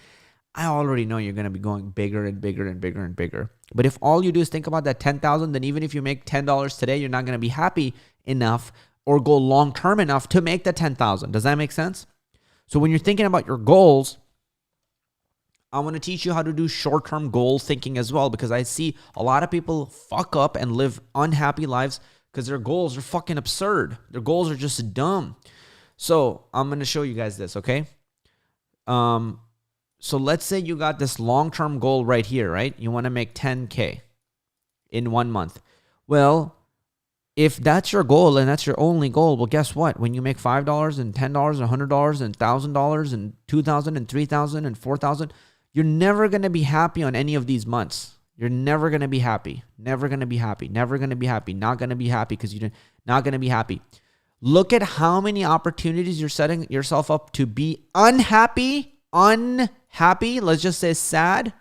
I already know you're going to be going bigger and bigger and bigger and bigger. But if all you do is think about that 10,000, then even if you make $10 today, you're not going to be happy enough or go long-term enough to make the 10,000. Does that make sense? So when you're thinking about your goals, I want to teach you how to do short-term goal thinking as well, because I see a lot of people fuck up and live unhappy lives because their goals are fucking absurd. Their goals are just dumb. So I'm going to show you guys this, okay? So let's say you got this long-term goal right here, right? You want to make 10K in 1 month. Well, if that's your goal and that's your only goal, well, guess what? When you make $5 and $10 and $100 and $1,000 and $2,000 and $3,000 and $4,000, you're never going to be happy on any of these months. You're never going to be happy. Never going to be happy. Never going to be happy. Not going to be happy because you're not going to be happy. Look at how many opportunities you're setting yourself up to be unhappy. Let's just say sad,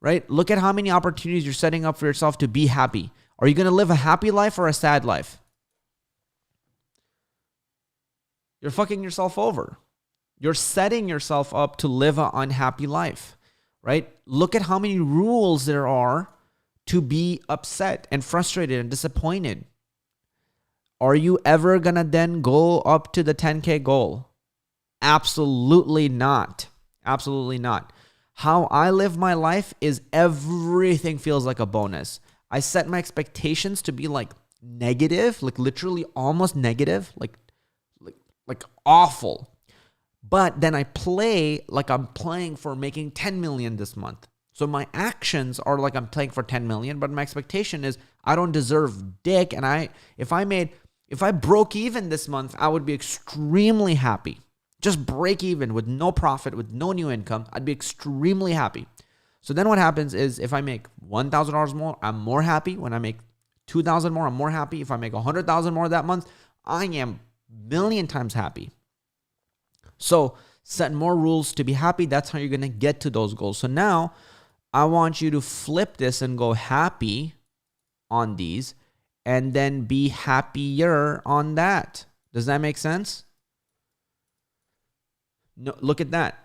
right? Look at how many opportunities you're setting up for yourself to be happy. Are you going to live a happy life or a sad life? You're fucking yourself over. You're setting yourself up to live an unhappy life, right? Look at how many rules there are to be upset and frustrated and disappointed. Are you ever going to then go up to the 10K goal? Absolutely not. Absolutely not. How I live my life is everything feels like a bonus. I set my expectations to be like negative, like literally almost negative, like awful. But then I play like I'm playing for making 10 million this month. So my actions are like I'm playing for 10 million, but my expectation is I don't deserve dick. And if I broke even this month, I would be extremely happy. Just break even with no profit, with no new income, I'd be extremely happy. So then what happens is if I make $1,000 more, I'm more happy. When I make $2,000 more, I'm more happy. If I make $100,000 more that month, I am a million times happy. So set more rules to be happy. That's how you're going to get to those goals. So now I want you to flip this and go happy on these and then be happier on that. Does that make sense? No, look at that.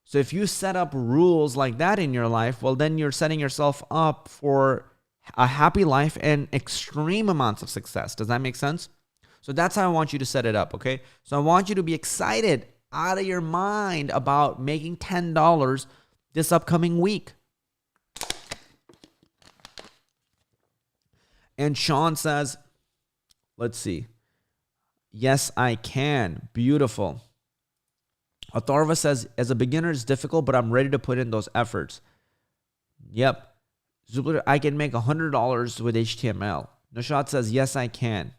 So if you set up rules like that in your life, well, then you're setting yourself up for a happy life and extreme amounts of success. Does that make sense? So that's how I want you to set it up, okay? So I want you to be excited out of your mind about making $10 this upcoming week. And Sean says, let's see. Yes, I can. Beautiful. Atharva says, as a beginner, it's difficult, but I'm ready to put in those efforts. Yep. Jupiter, I can make $100 with HTML. Nishad says, yes, I can.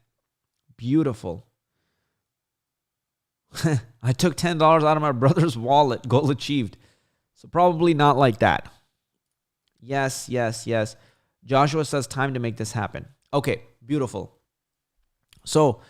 Beautiful. I took $10 out of my brother's wallet. Goal achieved. So probably not like that. Yes. Joshua says time to make this happen. Okay, beautiful. So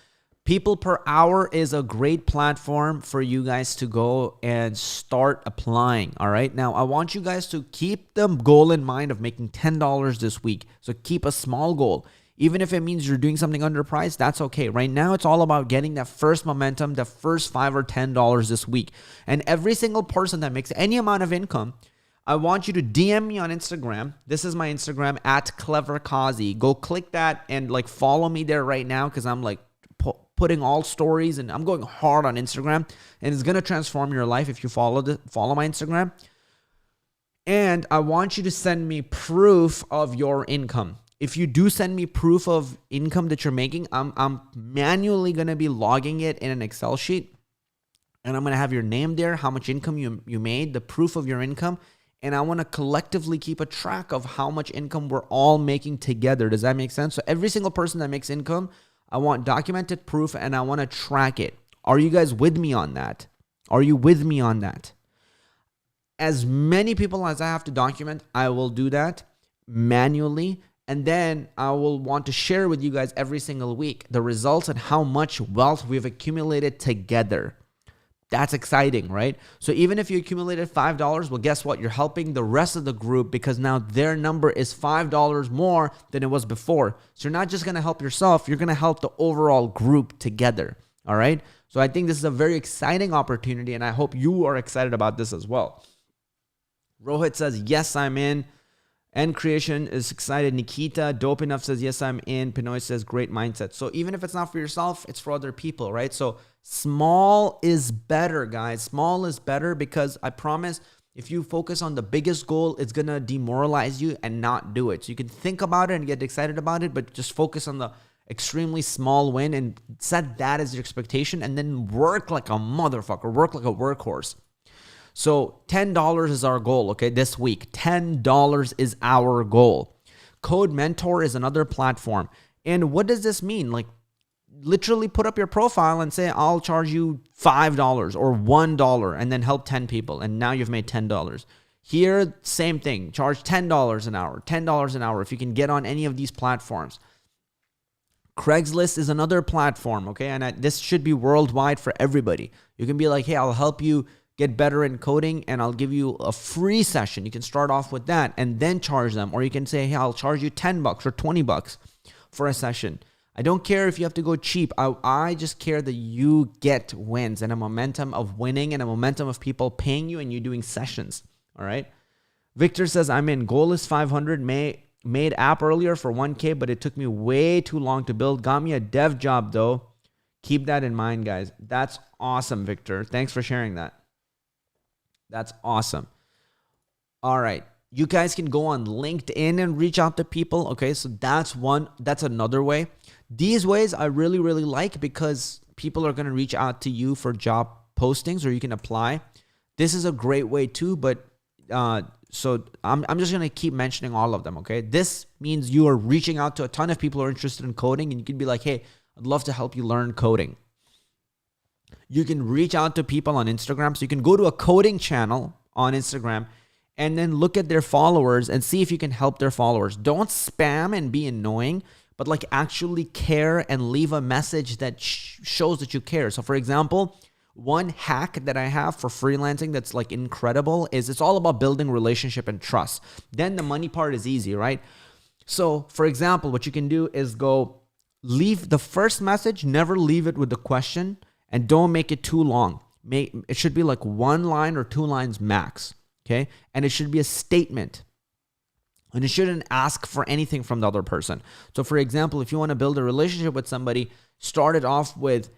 People Per Hour is a great platform for you guys to go and start applying. All right. Now, I want you guys to keep the goal in mind of making $10 this week. So keep a small goal. Even if it means you're doing something underpriced, that's okay. Right now, it's all about getting that first momentum, the first $5 or $10 this week. And every single person that makes any amount of income, I want you to DM me on Instagram. This is my Instagram at CleverQazi. Go click that and like follow me there right now because I'm like putting all stories and I'm going hard on Instagram, and it's going to transform your life if you follow my Instagram. And I want you to send me proof of your income. If you do send me proof of income that you're making, I'm manually going to be logging it in an Excel sheet, and I'm going to have your name there, how much income you made, the proof of your income, and I want to collectively keep a track of how much income we're all making together. Does that make sense? So every single person that makes income, I want documented proof, and I want to track it. Are you guys with me on that? Are you with me on that? As many people as I have to document, I will do that manually. And then I will want to share with you guys every single week the results and how much wealth we've accumulated together. That's exciting, right? So even if you accumulated $5, well, guess what? You're helping the rest of the group because now their number is $5 more than it was before. So you're not just going to help yourself, you're going to help the overall group together, all right? So I think this is a very exciting opportunity, and I hope you are excited about this as well. Rohit says, yes, I'm in. End Creation is excited. Nikita, Dope Enough says, yes, I'm in. Pinoy says, great mindset. So even if it's not for yourself, it's for other people, right? So small is better, guys. Small is better because I promise if you focus on the biggest goal, it's going to demoralize you and not do it. So you can think about it and get excited about it, but just focus on the extremely small win and set that as your expectation and then work like a motherfucker, work like a workhorse. So $10 is our goal, okay, this week. $10 is our goal. Code Mentor is another platform. And what does this mean? Like, literally put up your profile and say, I'll charge you $5 or $1 and then help 10 people. And now you've made $10. Here, same thing. Charge $10 an hour, $10 an hour if you can get on any of these platforms. Craigslist is another platform, okay? And this should be worldwide for everybody. You can be like, hey, I'll help you get better in coding and I'll give you a free session. You can start off with that and then charge them. Or you can say, hey, I'll charge you $10 or $20 for a session. I don't care if you have to go cheap. I just care that you get wins and a momentum of winning and a momentum of people paying you and you doing sessions. All right. Victor says, I'm in. Goal is 500. Made app earlier for 1K, but it took me way too long to build. Got me a dev job though. Keep that in mind, guys. That's awesome, Victor. Thanks for sharing that. That's awesome. All right. You guys can go on LinkedIn and reach out to people. Okay. So that's another way. These ways I really, really like because people are going to reach out to you for job postings or you can apply. This is a great way too, but so I'm just going to keep mentioning all of them. Okay. This means you are reaching out to a ton of people who are interested in coding and you can be like, hey, I'd love to help you learn coding. You can reach out to people on Instagram. So you can go to a coding channel on Instagram and then look at their followers and see if you can help their followers. Don't spam and be annoying, but like actually care and leave a message that shows that you care. So for example, one hack that I have for freelancing that's like incredible is it's all about building relationship and trust. Then the money part is easy, right? So for example, what you can do is go leave the first message, never leave it with the question. And don't make it too long. It should be like 1 line or 2 lines max, okay? And it should be a statement. And it shouldn't ask for anything from the other person. So for example, if you want to build a relationship with somebody, start it off with,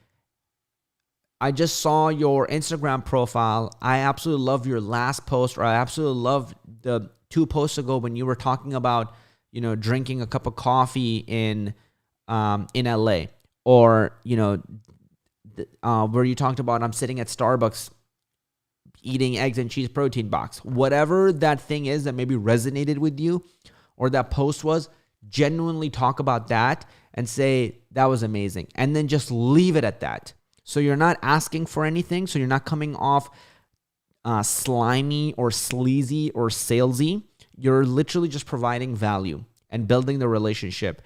I just saw your Instagram profile. I absolutely love your last post, or I absolutely love the 2 posts ago when you were talking about, drinking a cup of coffee in LA, or, where you talked about I'm sitting at Starbucks eating eggs and cheese protein box. Whatever that thing is that maybe resonated with you or that post was, genuinely talk about that and say that was amazing. And then just leave it at that. So you're not asking for anything. So you're not coming off slimy or sleazy or salesy. You're literally just providing value and building the relationship.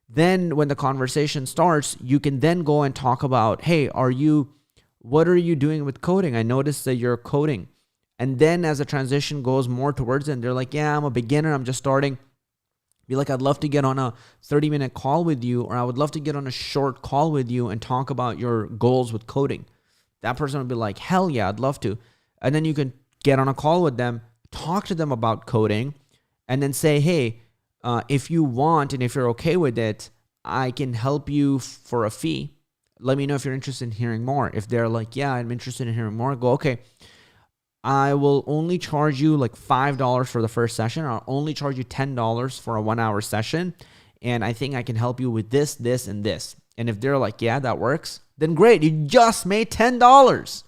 Then when the conversation starts, you can then go and talk about, hey, what are you doing with coding? I noticed that you're coding. And then as the transition goes more towards it, and they're like, yeah, I'm a beginner, I'm just starting. Be like, I'd love to get on a 30-minute call with you, or I would love to get on a short call with you and talk about your goals with coding. That person would be like, hell yeah, I'd love to. And then you can get on a call with them, talk to them about coding, and then say, hey, if you want and if you're okay with it, I can help you for a fee. Let me know if you're interested in hearing more. If they're like, yeah, I'm interested in hearing more, go, okay, I will only charge you like $5 for the first session. I'll only charge you $10 for a 1-hour session. And I think I can help you with this, this, and this. And if they're like, yeah, that works, then great. You just made $10.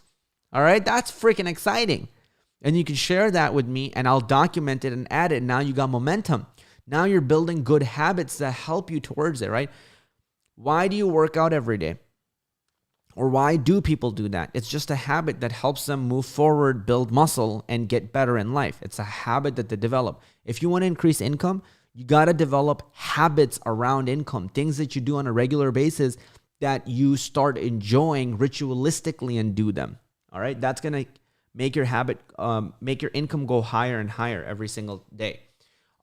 All right. That's freaking exciting. And you can share that with me and I'll document it and add it. Now you got momentum. Now you're building good habits that help you towards it, right? Why do you work out every day? Or why do people do that? It's just a habit that helps them move forward, build muscle, and get better in life. It's a habit that they develop. If you want to increase income, you got to develop habits around income, things that you do on a regular basis that you start enjoying ritualistically and do them. All right. That's going to make your habit, make your income go higher and higher every single day.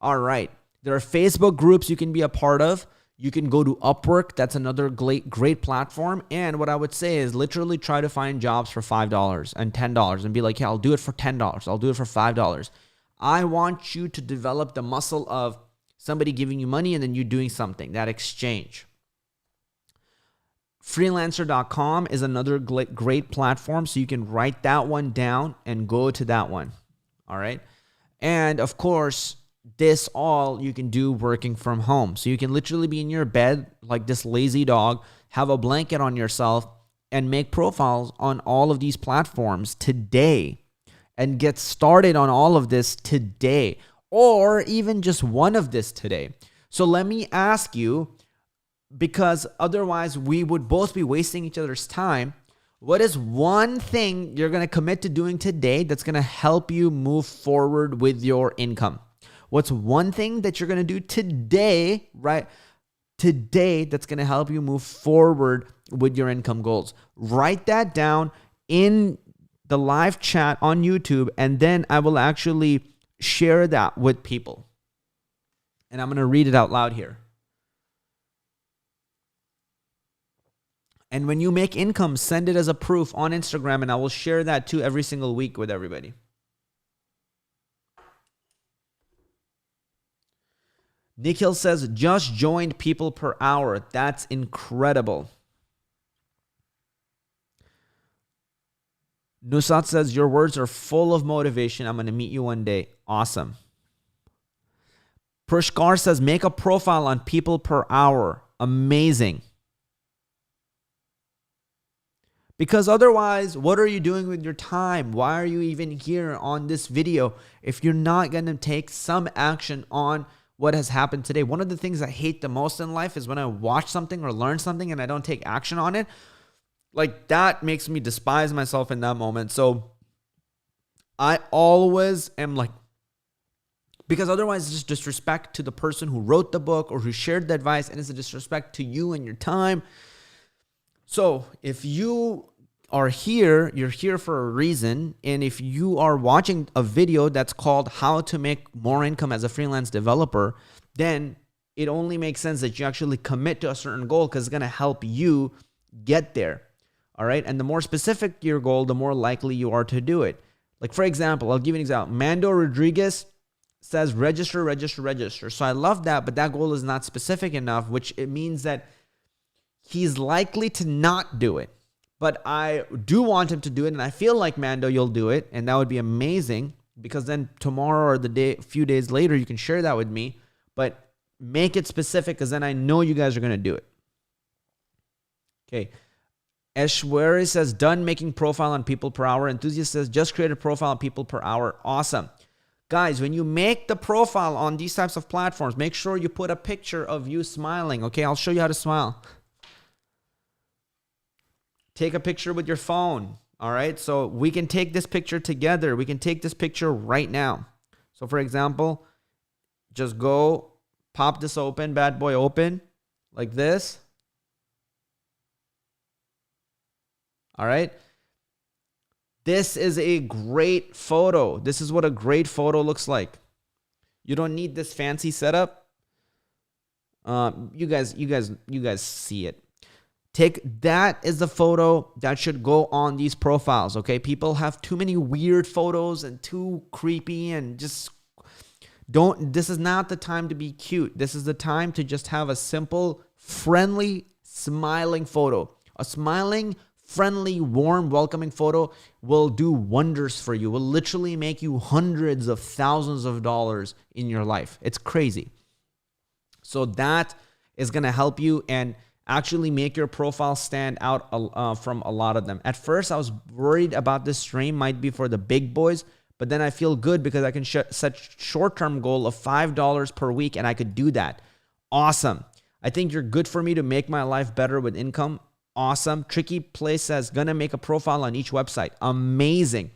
All right. There are Facebook groups you can be a part of. You can go to Upwork. That's another great platform. And what I would say is literally try to find jobs for $5 and $10 and be like, yeah, I'll do it for $10. I'll do it for $5. I want you to develop the muscle of somebody giving you money and then you doing something, that exchange. Freelancer.com is another great platform. So you can write that one down and go to that one. All right. And of course, this all you can do working from home. So you can literally be in your bed like this lazy dog, have a blanket on yourself and make profiles on all of these platforms today and get started on all of this today, or even just one of this today. So let me ask you, because otherwise we would both be wasting each other's time. What is one thing you're going to commit to doing today that's going to help you move forward with your income? What's one thing that you're going to do today, right? Today, that's going to help you move forward with your income goals. Write that down in the live chat on YouTube, and then I will actually share that with people. And I'm going to read it out loud here. And when you make income, send it as a proof on Instagram, and I will share that too every single week with everybody. Nikhil says, just joined people per hour. That's incredible. Nusat says, your words are full of motivation. I'm going to meet you one day. Awesome. Pushkar says, make a profile on people per hour. Amazing. Because otherwise, what are you doing with your time? Why are you even here on this video if you're not going to take some action on what has happened today? One of the things I hate the most in life is when I watch something or learn something and I don't take action on it. Like, that makes me despise myself in that moment. So I always am like, because otherwise it's just disrespect to the person who wrote the book or who shared the advice, and it's a disrespect to you and your time. So if you are here, you're here for a reason. And if you are watching a video that's called How to Make More Income as a Freelance Developer, then it only makes sense that you actually commit to a certain goal, because it's going to help you get there. All right. And the more specific your goal, the more likely you are to do it. Like, for example, I'll give you an example. Mando Rodriguez says register. So I love that, but that goal is not specific enough, which it means that he's likely to not do it. But I do want him to do it, and I feel like, Mando, you'll do it, and that would be amazing, because then tomorrow or a few days later, you can share that with me. But make it specific, because then I know you guys are going to do it. Okay. Eshwari says, done making profile on people per hour. Enthusiast says, just create a profile on people per hour. Awesome. Guys, when you make the profile on these types of platforms, make sure you put a picture of you smiling. Okay, I'll show you how to smile. take a picture with your phone. All right. So we can take this picture together. We can take this picture right now. So for example, just go pop this open, bad boy open like this. All right. This is a great photo. This is what a great photo looks like. You don't need this fancy setup. You guys see it. That is the photo that should go on these profiles, okay? People have too many weird photos and too creepy and just this is not the time to be cute. This is the time to just have a simple, friendly, smiling photo. A smiling, friendly, warm, welcoming photo will do wonders for you. Will literally make you hundreds of thousands of dollars in your life. It's crazy. So that is going to help you and actually make your profile stand out from a lot of them. At first, I was worried about this stream might be for the big boys, but then I feel good because I can set short-term goal of $5 per week, and I could do that. Awesome. I think you're good for me to make my life better with income. Awesome. Tricky Place says, gonna make a profile on each website. Amazing.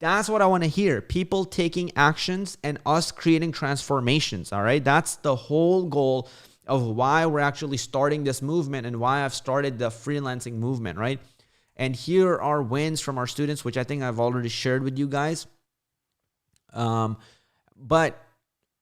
That's what I want to hear. People taking actions and us creating transformations. All right. That's the whole goal of why we're actually starting this movement and why I've started the freelancing movement. Right. And here are wins from our students, which I think I've already shared with you guys. But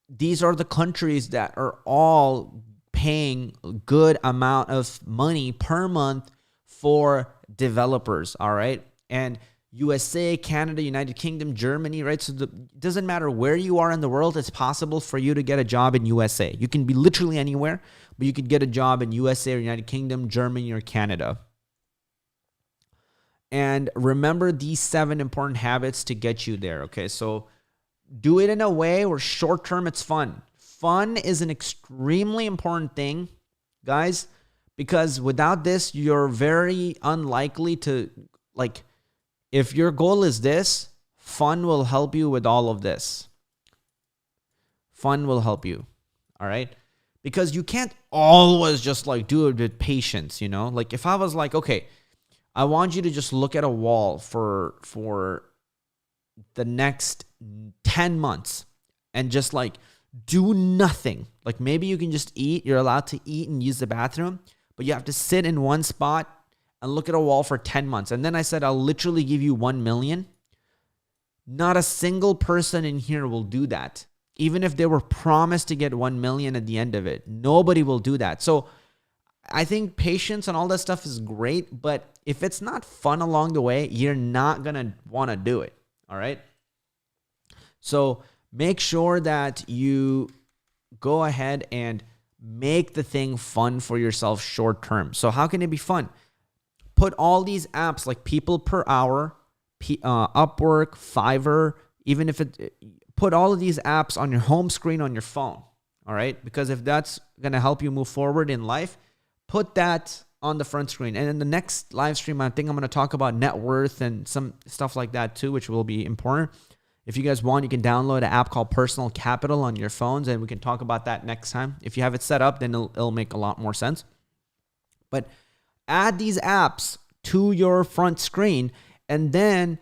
these are the countries that are all paying a good amount of money per month for developers. All right. And USA, Canada, United Kingdom, Germany, right? So it doesn't matter where you are in the world, it's possible for you to get a job in USA. You can be literally anywhere, but you could get a job in USA or United Kingdom, Germany, or Canada. And remember these 7 important habits to get you there, okay? So do it in a way where short-term it's fun. Fun is an extremely important thing, guys, because without this, you're very unlikely to, like, if your goal is this, fun will help you with all of this. Fun will help you, all right? Because you can't always just like do it with patience, you know? Like if I was like, okay, I want you to just look at a wall for the next 10 months and just like do nothing. Like maybe you can just eat. You're allowed to eat and use the bathroom, but you have to sit in one spot and look at a wall for 10 months. And then I said, I'll literally give you 1 million. Not a single person in here will do that. Even if they were promised to get 1 million at the end of it, nobody will do that. So I think patience and all that stuff is great, but if it's not fun along the way, you're not going to want to do it. All right. So make sure that you go ahead and make the thing fun for yourself short term. So how can it be fun? Put all these apps like People Per Hour, Upwork, Fiverr, even if put all of these apps on your home screen on your phone. All right. Because if that's going to help you move forward in life, put that on the front screen. And in the next live stream, I think I'm going to talk about net worth and some stuff like that too, which will be important. If you guys want, you can download an app called Personal Capital on your phones, and we can talk about that next time. If you have it set up, then it'll make a lot more sense. But add these apps to your front screen, and then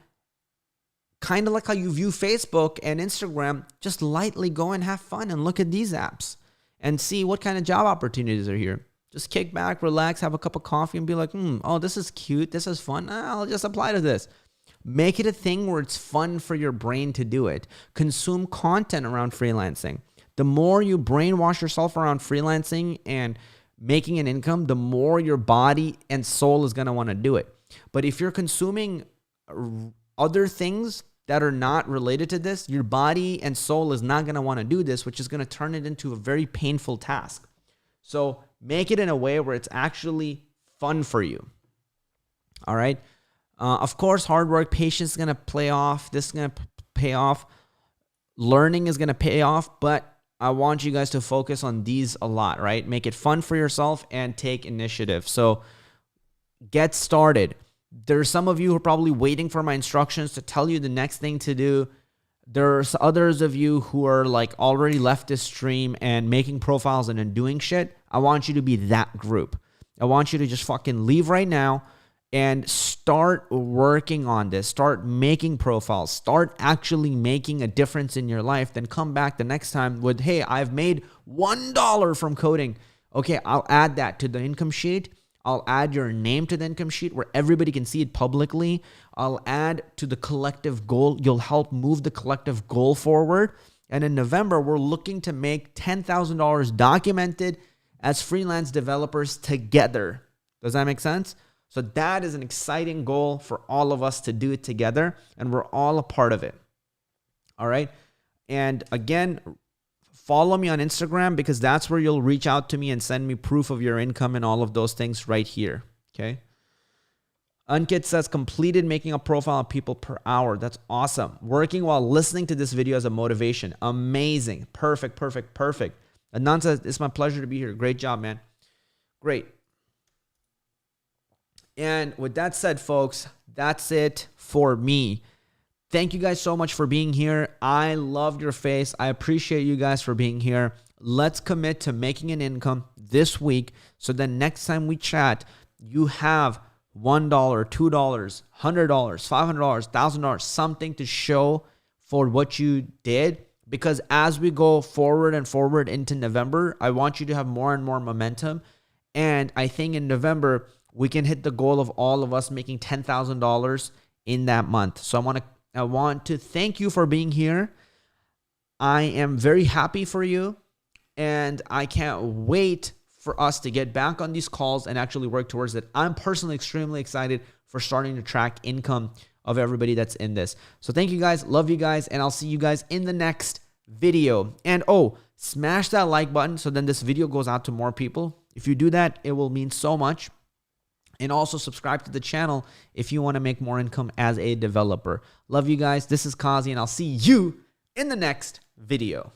kind of like how you view Facebook and Instagram, just lightly go and have fun and look at these apps and see what kind of job opportunities are here. Just kick back, relax, have a cup of coffee and be like, oh, this is cute. This is fun. I'll just apply to this. Make it a thing where it's fun for your brain to do it. Consume content around freelancing. The more you brainwash yourself around freelancing and making an income, the more your body and soul is going to want to do it. But if you're consuming other things that are not related to this, your body and soul is not going to want to do this, which is going to turn it into a very painful task. So make it in a way where it's actually fun for you. All right. Of course, hard work, patience is going to play off. This is going to pay off. Learning is going to pay off. But I want you guys to focus on these a lot, right? Make it fun for yourself and take initiative. So get started. There's some of you who are probably waiting for my instructions to tell you the next thing to do. There's others of you who are like already left this stream and making profiles and then doing shit. I want you to be that group. I want you to just fucking leave right now and start working on this. Start making profiles. Start actually making a difference in your life. Then come back the next time with, hey, I've made $1 from coding. Okay, I'll add that to the income sheet. I'll add your name to the income sheet where everybody can see it publicly. I'll add to the collective goal. You'll help move the collective goal forward. And in November, we're looking to make $10,000 documented as freelance developers together. Does that make sense? So that is an exciting goal for all of us to do it together, and we're all a part of it. All right. And again, follow me on Instagram because that's where you'll reach out to me and send me proof of your income and all of those things right here. Okay. Ankit says, completed making a profile of people per hour. That's awesome. Working while listening to this video as a motivation. Amazing. Perfect, perfect, perfect. Adnan says, it's my pleasure to be here. Great job, man. Great. And with that said, folks, that's it for me. Thank you guys so much for being here. I loved your face. I appreciate you guys for being here. Let's commit to making an income this week so then next time we chat, you have $1, $2, $100, $500, $1,000, something to show for what you did. Because as we go forward and forward into November, I want you to have more and more momentum. And I think in November, we can hit the goal of all of us making $10,000 in that month. So I want to thank you for being here. I am very happy for you. And I can't wait for us to get back on these calls and actually work towards it. I'm personally extremely excited for starting to track income of everybody that's in this. So thank you guys. Love you guys. And I'll see you guys in the next video. And smash that like button so then this video goes out to more people. If you do that, it will mean so much. And also subscribe to the channel if you want to make more income as a developer. Love you guys. This is Qazi, and I'll see you in the next video.